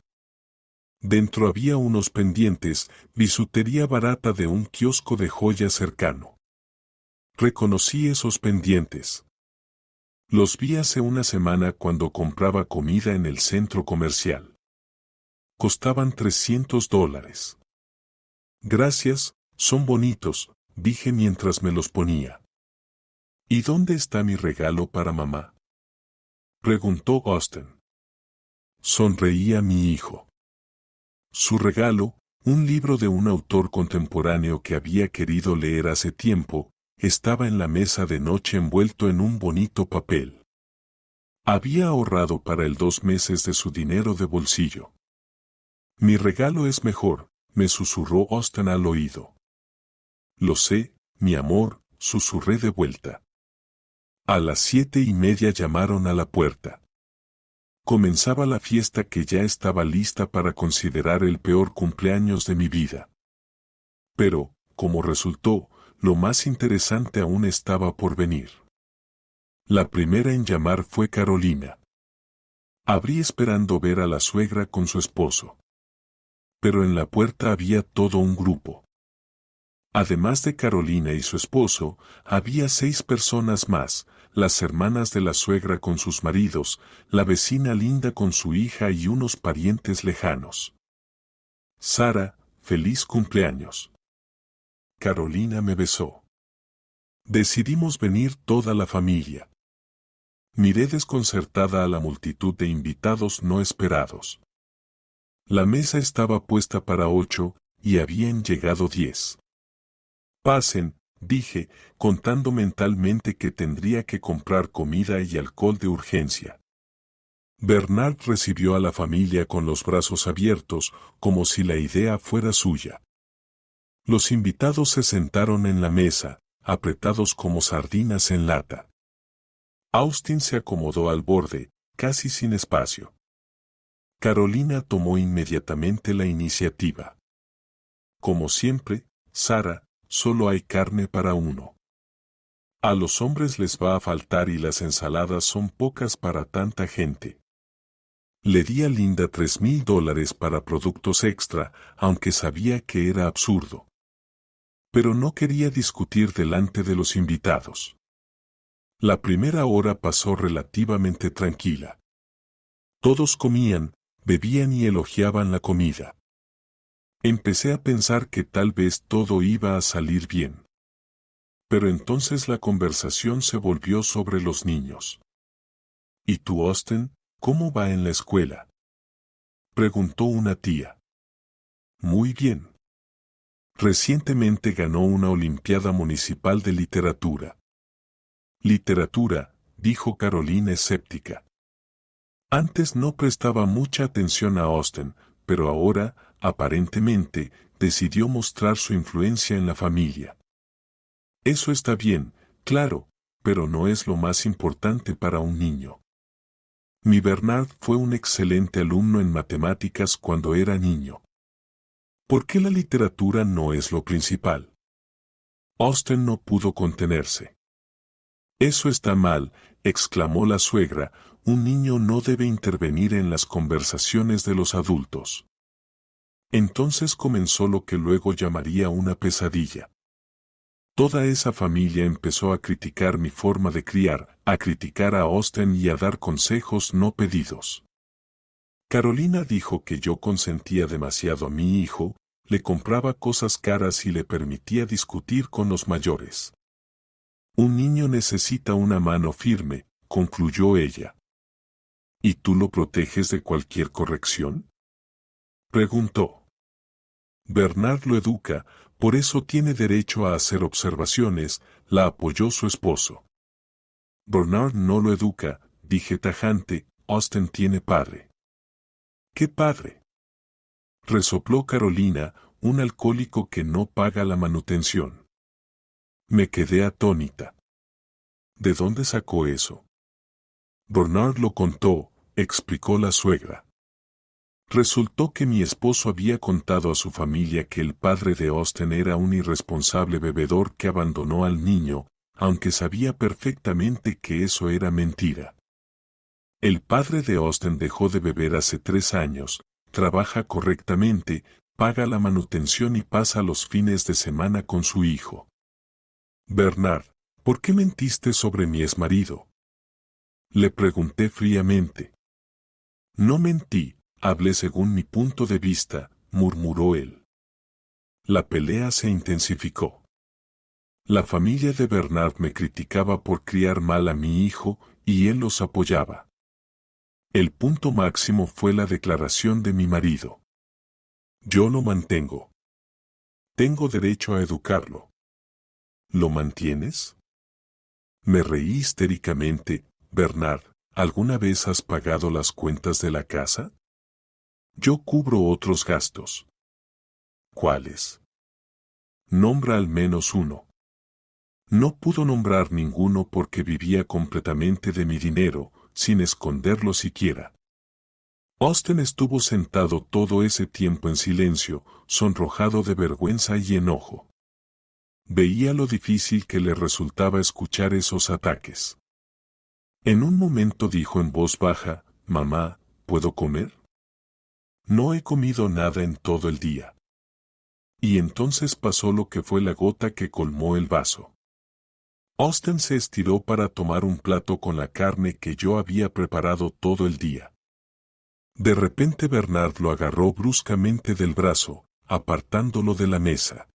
Dentro había unos pendientes, bisutería barata de un kiosco de joyas cercano. Reconocí esos pendientes. Los vi hace una semana cuando compraba comida en el centro comercial. Costaban $300. Gracias, son bonitos, dije mientras me los ponía. ¿Y dónde está mi regalo para mamá?, preguntó Austen. Sonreía mi hijo. Su regalo, un libro de un autor contemporáneo que había querido leer hace tiempo, estaba en la mesa de noche envuelto en un bonito papel. Había ahorrado para él 2 meses de su dinero de bolsillo. Mi regalo es mejor, me susurró Austen al oído. Lo sé, mi amor, susurré de vuelta. A las 7:30 llamaron a la puerta. Comenzaba la fiesta que ya estaba lista para considerar el peor cumpleaños de mi vida. Pero, como resultó, lo más interesante aún estaba por venir. La primera en llamar fue Carolina. Abrí esperando ver a la suegra con su esposo. Pero en la puerta había todo un grupo. Además de Carolina y su esposo, había 6 personas más, las hermanas de la suegra con sus maridos, la vecina Linda con su hija y unos parientes lejanos. Sara, feliz cumpleaños. Carolina me besó. Decidimos venir toda la familia. Miré desconcertada a la multitud de invitados no esperados. La mesa estaba puesta para 8, y habían llegado 10. Pasen, dije, contando mentalmente que tendría que comprar comida y alcohol de urgencia. Bernard recibió a la familia con los brazos abiertos, como si la idea fuera suya. Los invitados se sentaron en la mesa, apretados como sardinas en lata. Austen se acomodó al borde, casi sin espacio. Carolina tomó inmediatamente la iniciativa. Como siempre, Sara, solo hay carne para uno. A los hombres les va a faltar y las ensaladas son pocas para tanta gente. Le di a Linda $3,000 para productos extra, aunque sabía que era absurdo. Pero no quería discutir delante de los invitados. La primera hora pasó relativamente tranquila. Todos comían, bebían y elogiaban la comida. Empecé a pensar que tal vez todo iba a salir bien. Pero entonces la conversación se volvió sobre los niños. ¿Y tú, Austen, cómo va en la escuela?, preguntó una tía. Muy bien. Recientemente ganó una Olimpiada Municipal de Literatura. Literatura, dijo Carolina escéptica. Antes no prestaba mucha atención a Austen, pero ahora, aparentemente, decidió mostrar su influencia en la familia. Eso está bien, claro, pero no es lo más importante para un niño. Mi Bernard fue un excelente alumno en matemáticas cuando era niño. ¿Por qué la literatura no es lo principal? Austen no pudo contenerse. Eso está mal, exclamó la suegra, un niño no debe intervenir en las conversaciones de los adultos. Entonces comenzó lo que luego llamaría una pesadilla. Toda esa familia empezó a criticar mi forma de criar, a criticar a Austen y a dar consejos no pedidos. Carolina dijo que yo consentía demasiado a mi hijo, le compraba cosas caras y le permitía discutir con los mayores. Un niño necesita una mano firme, concluyó ella. ¿Y tú lo proteges de cualquier corrección?, preguntó. Bernard lo educa, por eso tiene derecho a hacer observaciones, la apoyó su esposo. Bernard no lo educa, dije tajante, Austen tiene padre. ¿Qué padre?, resopló Carolina, un alcohólico que no paga la manutención. Me quedé atónita. ¿De dónde sacó eso? Bernard lo contó, explicó la suegra. Resultó que mi esposo había contado a su familia que el padre de Austen era un irresponsable bebedor que abandonó al niño, aunque sabía perfectamente que eso era mentira. El padre de Austen dejó de beber hace 3 años, trabaja correctamente, paga la manutención y pasa los fines de semana con su hijo. Bernard, ¿por qué mentiste sobre mi exmarido?, le pregunté fríamente. No mentí, hablé según mi punto de vista, murmuró él. La pelea se intensificó. La familia de Bernard me criticaba por criar mal a mi hijo, y él los apoyaba. El punto máximo fue la declaración de mi marido. Yo lo mantengo. Tengo derecho a educarlo. ¿Lo mantienes? Me reí histéricamente. Bernard, ¿alguna vez has pagado las cuentas de la casa? Yo cubro otros gastos. ¿Cuáles? Nombra al menos uno. No pudo nombrar ninguno porque vivía completamente de mi dinero, sin esconderlo siquiera. Austin estuvo sentado todo ese tiempo en silencio, sonrojado de vergüenza y enojo. Veía lo difícil que le resultaba escuchar esos ataques. En un momento dijo en voz baja, «Mamá, ¿puedo comer? No he comido nada en todo el día». Y entonces pasó lo que fue la gota que colmó el vaso. Austin se estiró para tomar un plato con la carne que yo había preparado todo el día. De repente Bernard lo agarró bruscamente del brazo, apartándolo de la mesa.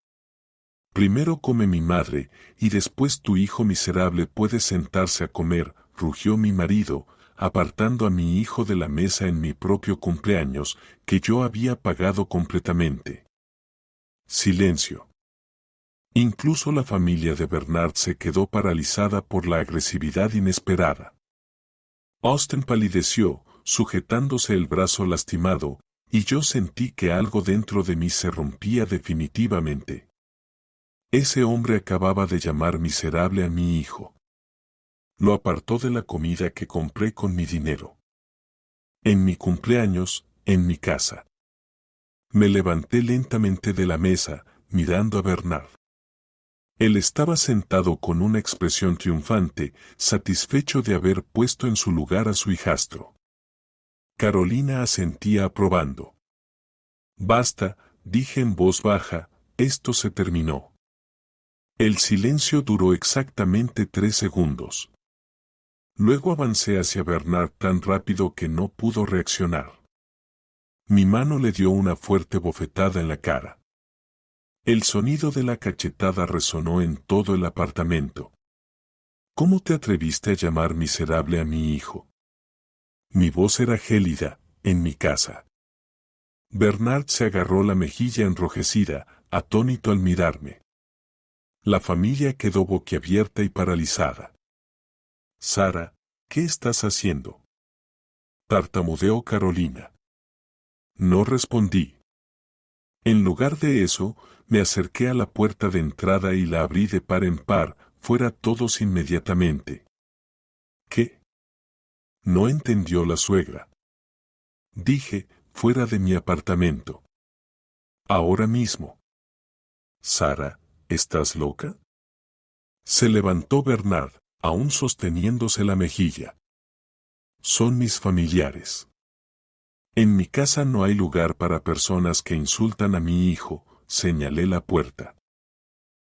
«Primero come mi madre, y después tu hijo miserable puede sentarse a comer», rugió mi marido, apartando a mi hijo de la mesa en mi propio cumpleaños, que yo había pagado completamente. Silencio. Incluso la familia de Bernard se quedó paralizada por la agresividad inesperada. Austin palideció, sujetándose el brazo lastimado, y yo sentí que algo dentro de mí se rompía definitivamente. Ese hombre acababa de llamar miserable a mi hijo. Lo apartó de la comida que compré con mi dinero. En mi cumpleaños, en mi casa. Me levanté lentamente de la mesa, mirando a Bernard. Él estaba sentado con una expresión triunfante, satisfecho de haber puesto en su lugar a su hijastro. Carolina asentía aprobando. «Basta», dije en voz baja, «esto se terminó». El silencio duró exactamente 3 segundos. Luego avancé hacia Bernard tan rápido que no pudo reaccionar. Mi mano le dio una fuerte bofetada en la cara. El sonido de la cachetada resonó en todo el apartamento. «¿Cómo te atreviste a llamar miserable a mi hijo?» Mi voz era gélida, en mi casa. Bernard se agarró la mejilla enrojecida, atónito al mirarme. La familia quedó boquiabierta y paralizada. «Sara, ¿qué estás haciendo?», tartamudeó Carolina. No respondí. En lugar de eso, me acerqué a la puerta de entrada y la abrí de par en par, fuera todos inmediatamente. «¿Qué?», no entendió la suegra. Dije, «fuera de mi apartamento. Ahora mismo». «Sara, ¿estás loca?». Se levantó Bernard, aún sosteniéndose la mejilla. «Son mis familiares. En mi casa no hay lugar para personas que insultan a mi hijo», señalé la puerta.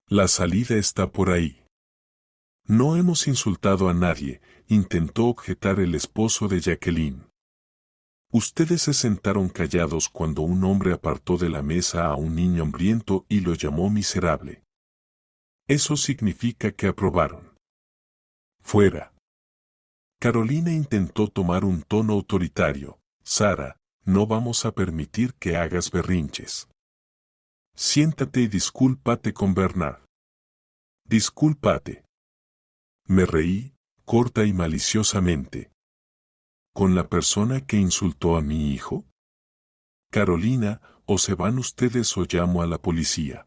«La salida está por ahí». «No hemos insultado a nadie», intentó objetar el esposo de Jacqueline. «Ustedes se sentaron callados cuando un hombre apartó de la mesa a un niño hambriento y lo llamó miserable. Eso significa que aprobaron». «Fuera». Carolina intentó tomar un tono autoritario. «Sara, no vamos a permitir que hagas berrinches. Siéntate y discúlpate con Bernard». «Discúlpate». Me reí, corta y maliciosamente. «¿Con la persona que insultó a mi hijo?». «Carolina, o se van ustedes o llamo a la policía».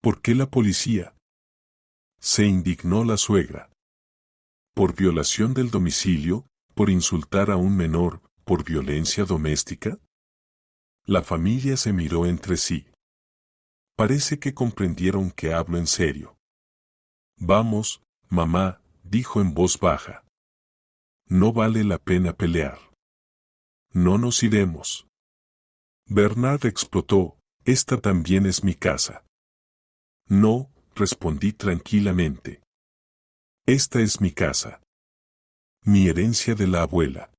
«¿Por qué la policía?». Se indignó la suegra. «¿Por violación del domicilio, por insultar a un menor, por violencia doméstica?». La familia se miró entre sí. Parece que comprendieron que hablo en serio. «Vamos, mamá», dijo en voz baja. «No vale la pena pelear. No nos iremos». Bernard explotó, «Esta también es mi casa». «No», respondí tranquilamente. «Esta es mi casa. Mi herencia de la abuela».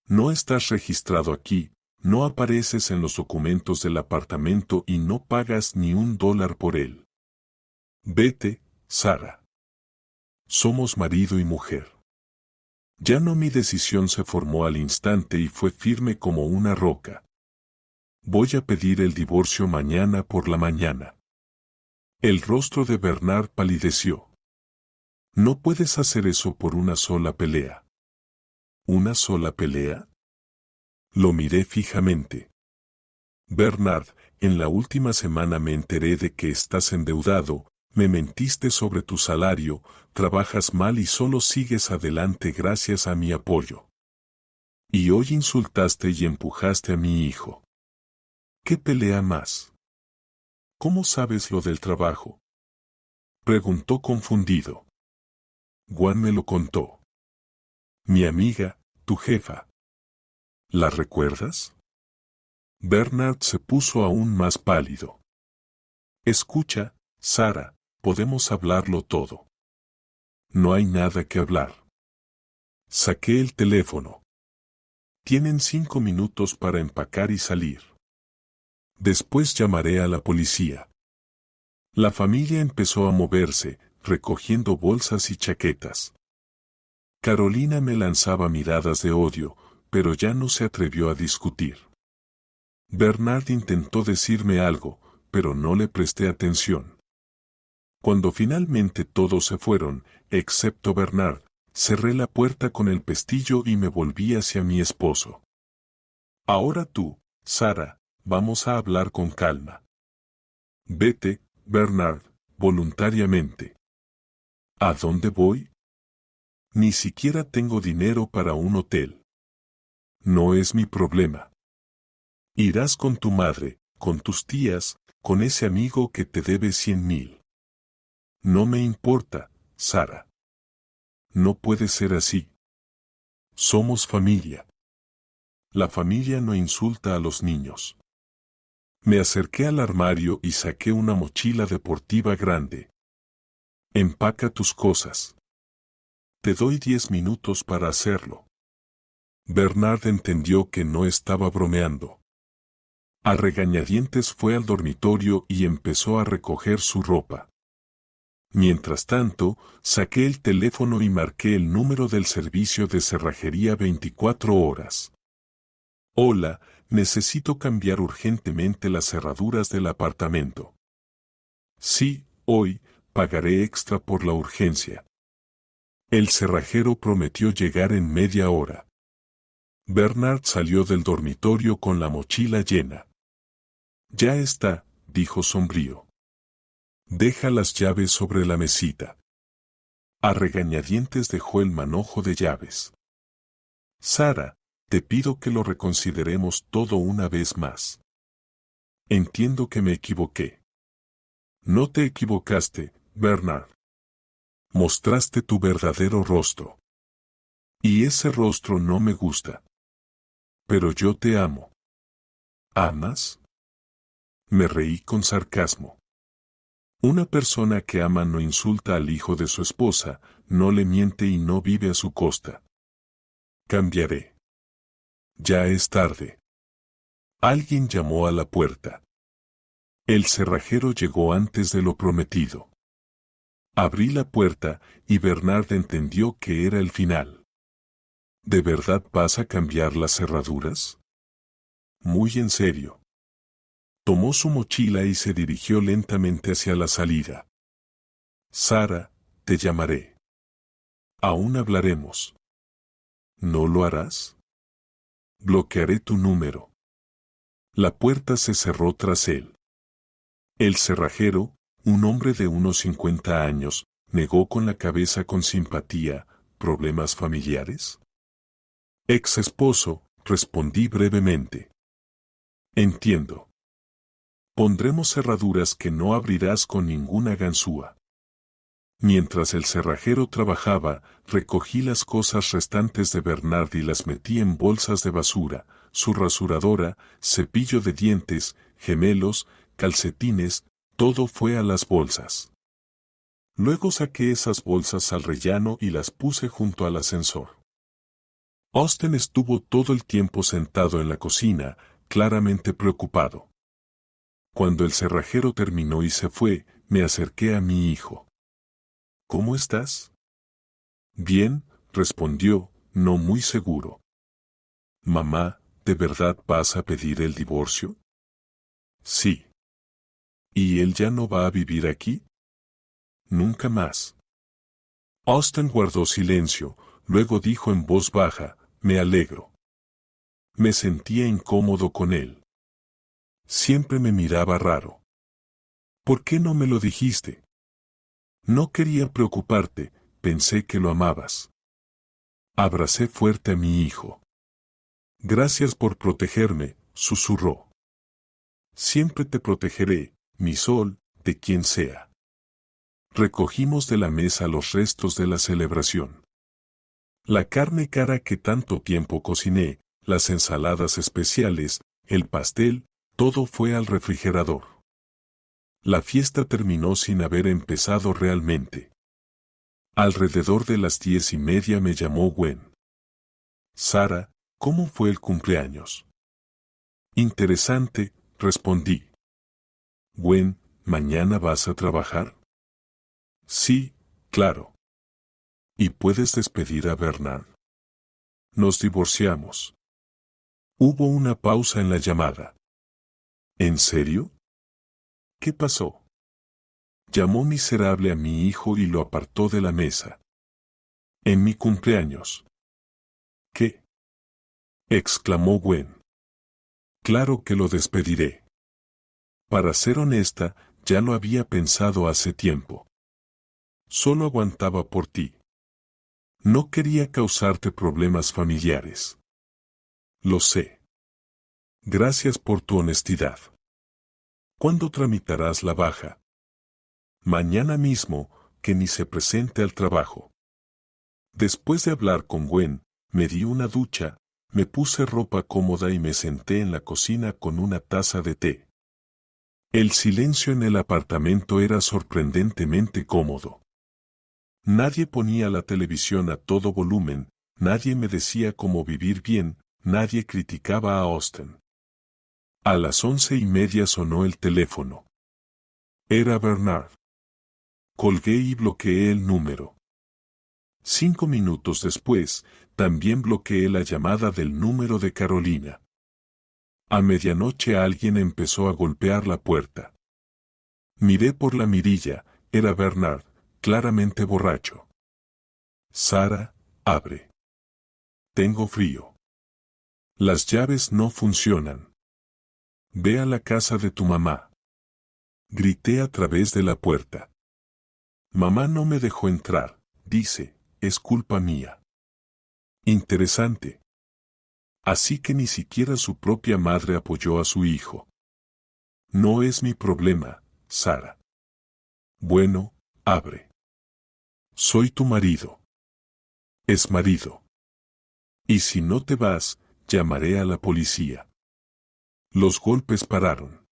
No estás registrado aquí, no apareces en los documentos del apartamento y no pagas ni $1 por él. Vete, Sara. Somos marido y mujer. Ya no, mi decisión se formó al instante y fue firme como una roca. Voy a pedir el divorcio mañana por la mañana. El rostro de Bernard palideció. No puedes hacer eso por una sola pelea. ¿Una sola pelea? Lo miré fijamente. Bernard, en la última semana me enteré de que estás endeudado, me mentiste sobre tu salario, trabajas mal y solo sigues adelante gracias a mi apoyo. Y hoy insultaste y empujaste a mi hijo. ¿Qué pelea más? ¿Cómo sabes lo del trabajo? Preguntó confundido. Juan me lo contó. Mi amiga, tu jefa. ¿La recuerdas? Bernard se puso aún más pálido. Escucha, Sara, podemos hablarlo todo. No hay nada que hablar. Saqué el teléfono. Tienen 5 minutos para empacar y salir. Después llamaré a la policía. La familia empezó a moverse, recogiendo bolsas y chaquetas. Carolina me lanzaba miradas de odio, pero ya no se atrevió a discutir. Bernard intentó decirme algo, pero no le presté atención. Cuando finalmente todos se fueron, excepto Bernard, cerré la puerta con el pestillo y me volví hacia mi esposo. Ahora tú, Sara, vamos a hablar con calma. Vete, Bernard, voluntariamente. ¿A dónde voy? Ni siquiera tengo dinero para un hotel. No es mi problema. Irás con tu madre, con tus tías, con ese amigo que te debe 100,000. No me importa, Sara. No puede ser así. Somos familia. La familia no insulta a los niños. Me acerqué al armario y saqué una mochila deportiva grande. Empaca tus cosas. Te doy 10 minutos para hacerlo. Bernard entendió que no estaba bromeando. A regañadientes fue al dormitorio y empezó a recoger su ropa. Mientras tanto, saqué el teléfono y marqué el número del servicio de cerrajería 24 horas. Hola, necesito cambiar urgentemente las cerraduras del apartamento. Sí, hoy, pagaré extra por la urgencia. El cerrajero prometió llegar en media hora. Bernard salió del dormitorio con la mochila llena. Ya está, dijo sombrío. Deja las llaves sobre la mesita. A regañadientes dejó el manojo de llaves. Sara, te pido que lo reconsideremos todo una vez más. Entiendo que me equivoqué. No te equivocaste, Bernard. Mostraste tu verdadero rostro. Y ese rostro no me gusta. Pero yo te amo. ¿Amas? Me reí con sarcasmo. Una persona que ama no insulta al hijo de su esposa, no le miente y no vive a su costa. Cambiaré. Ya es tarde. Alguien llamó a la puerta. El cerrajero llegó antes de lo prometido. Abrí la puerta y Bernard entendió que era el final. ¿De verdad vas a cambiar las cerraduras? Muy en serio. Tomó su mochila y se dirigió lentamente hacia la salida. Sara, te llamaré. Aún hablaremos. ¿No lo harás? Bloquearé tu número. La puerta se cerró tras él. El cerrajero, un hombre de unos 50 años, negó con la cabeza con simpatía. ¿Problemas familiares? Ex esposo, respondí brevemente. Entiendo. Pondremos cerraduras que no abrirás con ninguna ganzúa. Mientras el cerrajero trabajaba, recogí las cosas restantes de Bernard y las metí en bolsas de basura, su rasuradora, cepillo de dientes, gemelos, calcetines, todo fue a las bolsas. Luego saqué esas bolsas al rellano y las puse junto al ascensor. Austin estuvo todo el tiempo sentado en la cocina, claramente preocupado. Cuando el cerrajero terminó y se fue, me acerqué a mi hijo. ¿Cómo estás? Bien, respondió, no muy seguro. Mamá, ¿de verdad vas a pedir el divorcio? Sí. ¿Y él ya no va a vivir aquí? Nunca más. Austin guardó silencio, luego dijo en voz baja, me alegro. Me sentía incómodo con él. Siempre me miraba raro. ¿Por qué no me lo dijiste? No quería preocuparte, pensé que lo amabas. Abracé fuerte a mi hijo. Gracias por protegerme, susurró. Siempre te protegeré, mi sol, de quien sea. Recogimos de la mesa los restos de la celebración. La carne cara que tanto tiempo cociné, las ensaladas especiales, el pastel, todo fue al refrigerador. La fiesta terminó sin haber empezado realmente. Alrededor de las 10:30 me llamó Gwen. Sara, ¿cómo fue el cumpleaños? Interesante, respondí. Gwen, ¿mañana vas a trabajar? Sí, claro. ¿Y puedes despedir a Bernard? Nos divorciamos. Hubo una pausa en la llamada. ¿En serio? ¿Qué pasó? Llamó miserable a mi hijo y lo apartó de la mesa. En mi cumpleaños. ¿Qué? Exclamó Gwen. Claro que lo despediré. Para ser honesta, ya lo había pensado hace tiempo. Solo aguantaba por ti. No quería causarte problemas familiares. Lo sé. Gracias por tu honestidad. ¿Cuándo tramitarás la baja? Mañana mismo, que ni se presente al trabajo. Después de hablar con Gwen, me di una ducha, me puse ropa cómoda y me senté en la cocina con una taza de té. El silencio en el apartamento era sorprendentemente cómodo. Nadie ponía la televisión a todo volumen, nadie me decía cómo vivir bien, nadie criticaba a Austin. A las 11:30 sonó el teléfono. Era Bernard. Colgué y bloqueé el número. 5 minutos después, también bloqueé la llamada del número de Carolina. A medianoche alguien empezó a golpear la puerta. Miré por la mirilla, era Bernard, claramente borracho. Sara, abre. Tengo frío. Las llaves no funcionan. Ve a la casa de tu mamá. Grité a través de la puerta. Mamá no me dejó entrar, dice, es culpa mía. Interesante. Así que ni siquiera su propia madre apoyó a su hijo. No es mi problema, Sara. Bueno, abre. Soy tu marido. Es marido. Y si no te vas, llamaré a la policía. Los golpes pararon.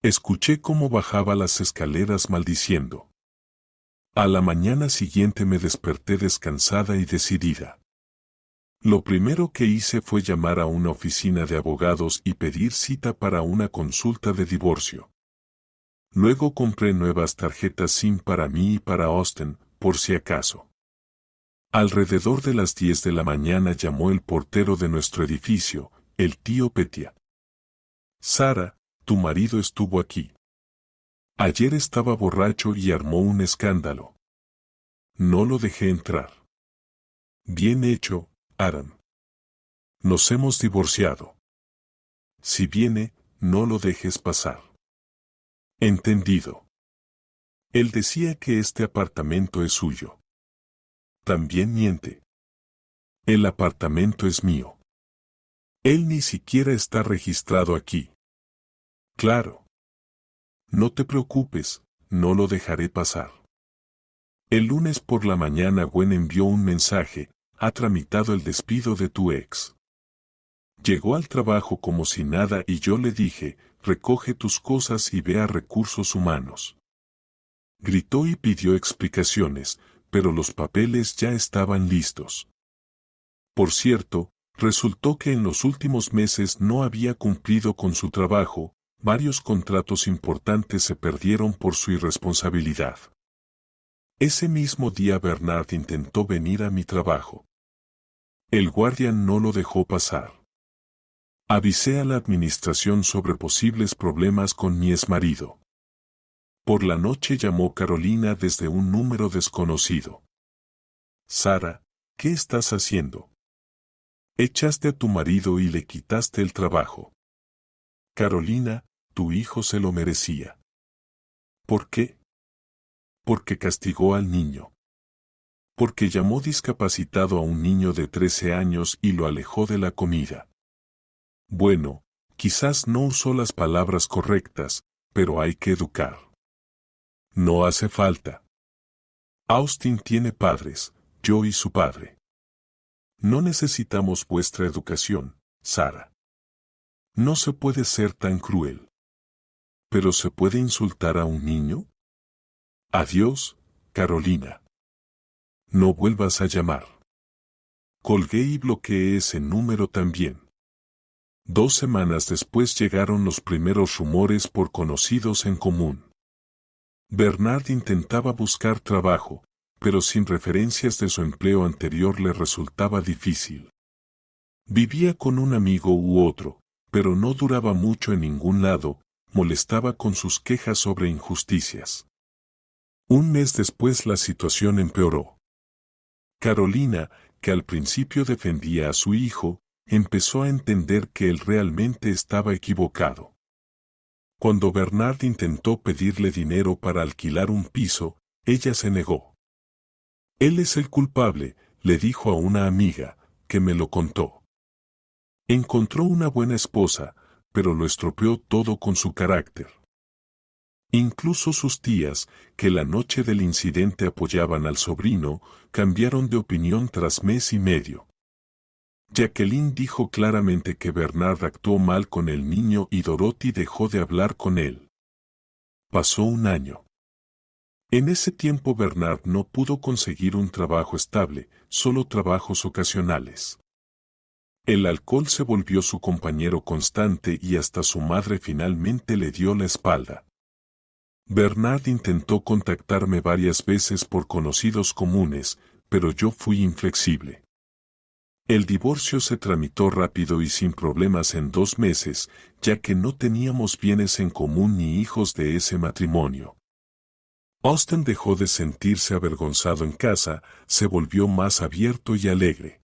Escuché cómo bajaba las escaleras maldiciendo. A la mañana siguiente me desperté descansada y decidida. Lo primero que hice fue llamar a una oficina de abogados y pedir cita para una consulta de divorcio. Luego compré nuevas tarjetas SIM para mí y para Austin, por si acaso. Alrededor de las 10 de la mañana llamó el portero de nuestro edificio, el tío Petia. Sara, tu marido estuvo aquí. Ayer estaba borracho y armó un escándalo. No lo dejé entrar. Bien hecho, Aaron. Nos hemos divorciado. Si viene, no lo dejes pasar. Entendido. Él decía que este apartamento es suyo. También miente. El apartamento es mío. Él ni siquiera está registrado aquí. Claro. No te preocupes, no lo dejaré pasar. El lunes por la mañana Gwen envió un mensaje, ha tramitado el despido de tu ex. Llegó al trabajo como si nada y yo le dije, recoge tus cosas y ve a recursos humanos. Gritó y pidió explicaciones, pero los papeles ya estaban listos. Por cierto, resultó que en los últimos meses no había cumplido con su trabajo, varios contratos importantes se perdieron por su irresponsabilidad. Ese mismo día Bernard intentó venir a mi trabajo. El guardia no lo dejó pasar. Avisé a la administración sobre posibles problemas con mi exmarido. Por la noche llamó Carolina desde un número desconocido. Sara, ¿qué estás haciendo? Echaste a tu marido y le quitaste el trabajo. Carolina, tu hijo se lo merecía. ¿Por qué? Porque castigó al niño. Porque llamó discapacitado a un niño de 13 años y lo alejó de la comida. Bueno, quizás no usó las palabras correctas, pero hay que educar. No hace falta. Austin tiene padres, yo y su padre. No necesitamos vuestra educación, Sara. No se puede ser tan cruel. ¿Pero se puede insultar a un niño? Adiós, Carolina. No vuelvas a llamar. Colgué y bloqueé ese número también. 2 semanas después llegaron los primeros rumores por conocidos en común. Bernard intentaba buscar trabajo, pero sin referencias de su empleo anterior le resultaba difícil. Vivía con un amigo u otro, pero no duraba mucho en ningún lado, molestaba con sus quejas sobre injusticias. Un mes después la situación empeoró. Carolina, que al principio defendía a su hijo, empezó a entender que él realmente estaba equivocado. Cuando Bernard intentó pedirle dinero para alquilar un piso, ella se negó. Él es el culpable, le dijo a una amiga, que me lo contó. Encontró una buena esposa, pero lo estropeó todo con su carácter. Incluso sus tías, que la noche del incidente apoyaban al sobrino, cambiaron de opinión tras mes y medio. Jacqueline dijo claramente que Bernard actuó mal con el niño y Dorothy dejó de hablar con él. Pasó un año. En ese tiempo Bernard no pudo conseguir un trabajo estable, solo trabajos ocasionales. El alcohol se volvió su compañero constante y hasta su madre finalmente le dio la espalda. Bernard intentó contactarme varias veces por conocidos comunes, pero yo fui inflexible. El divorcio se tramitó rápido y sin problemas en 2 meses, ya que no teníamos bienes en común ni hijos de ese matrimonio. Austin dejó de sentirse avergonzado en casa, se volvió más abierto y alegre.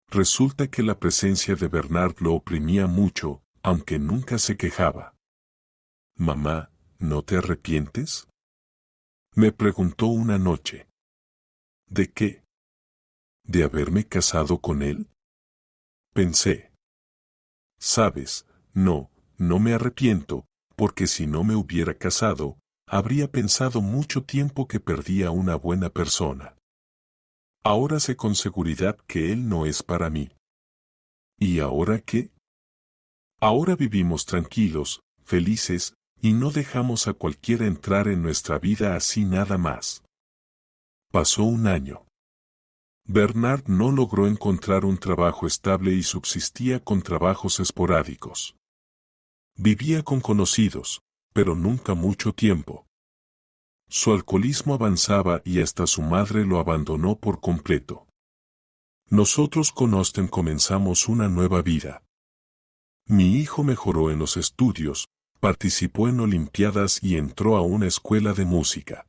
Resulta que la presencia de Bernard lo oprimía mucho, aunque nunca se quejaba. «Mamá, ¿no te arrepientes?», me preguntó una noche. «¿De qué? ¿De haberme casado con él?», pensé. «Sabes, no me arrepiento, porque si no me hubiera casado, habría pensado mucho tiempo que perdía a una buena persona. Ahora sé con seguridad que él no es para mí». ¿Y ahora qué? Ahora vivimos tranquilos, felices, y no dejamos a cualquiera entrar en nuestra vida así nada más. Pasó un año. Bernard no logró encontrar un trabajo estable y subsistía con trabajos esporádicos. Vivía con conocidos, pero nunca mucho tiempo. Su alcoholismo avanzaba y hasta su madre lo abandonó por completo. Nosotros con Austin comenzamos una nueva vida. Mi hijo mejoró en los estudios, participó en olimpiadas y entró a una escuela de música.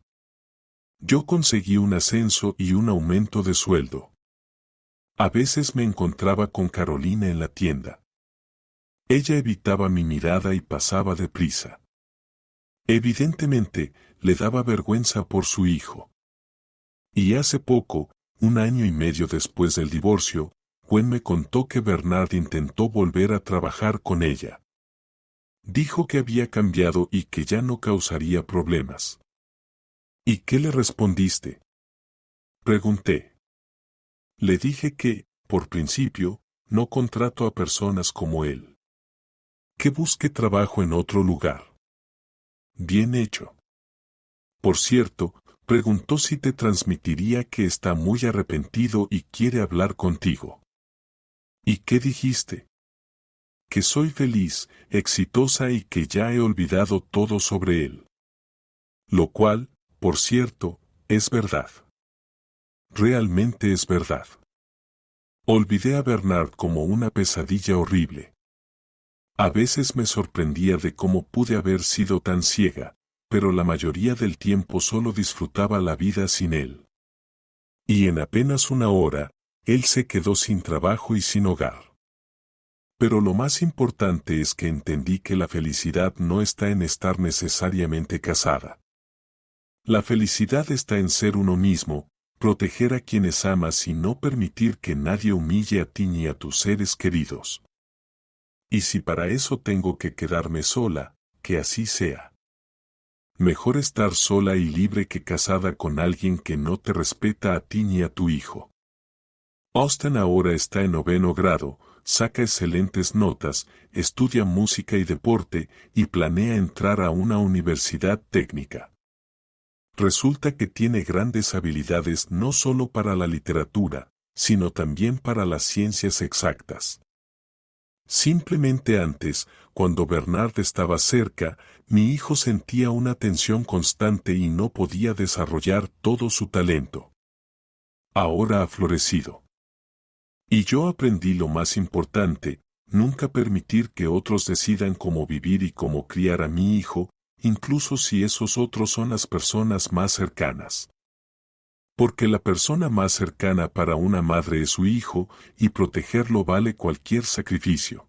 Yo conseguí un ascenso y un aumento de sueldo. A veces me encontraba con Carolina en la tienda. Ella evitaba mi mirada y pasaba deprisa. Evidentemente, le daba vergüenza por su hijo. Y hace poco, 1 año y medio después del divorcio, Gwen me contó que Bernard intentó volver a trabajar con ella. Dijo que había cambiado y que ya no causaría problemas. ¿Y qué le respondiste?, pregunté. Le dije que, por principio, no contrato a personas como él. Que busque trabajo en otro lugar. Bien hecho. Por cierto, preguntó si te transmitiría que está muy arrepentido y quiere hablar contigo. ¿Y qué dijiste? Que soy feliz, exitosa y que ya he olvidado todo sobre él. Lo cual, por cierto, es verdad. Realmente es verdad. Olvidé a Bernard como una pesadilla horrible. A veces me sorprendía de cómo pude haber sido tan ciega, pero la mayoría del tiempo solo disfrutaba la vida sin él. Y en apenas una hora, él se quedó sin trabajo y sin hogar. Pero lo más importante es que entendí que la felicidad no está en estar necesariamente casada. La felicidad está en ser uno mismo, proteger a quienes amas y no permitir que nadie humille a ti ni a tus seres queridos. Y si para eso tengo que quedarme sola, que así sea. Mejor estar sola y libre que casada con alguien que no te respeta a ti ni a tu hijo. Austin ahora está en 9º grado, saca excelentes notas, estudia música y deporte y planea entrar a una universidad técnica. Resulta que tiene grandes habilidades no solo para la literatura, sino también para las ciencias exactas. Simplemente antes, cuando Bernard estaba cerca, mi hijo sentía una tensión constante y no podía desarrollar todo su talento. Ahora ha florecido. Y yo aprendí lo más importante, nunca permitir que otros decidan cómo vivir y cómo criar a mi hijo, incluso si esos otros son las personas más cercanas. Porque la persona más cercana para una madre es su hijo, y protegerlo vale cualquier sacrificio.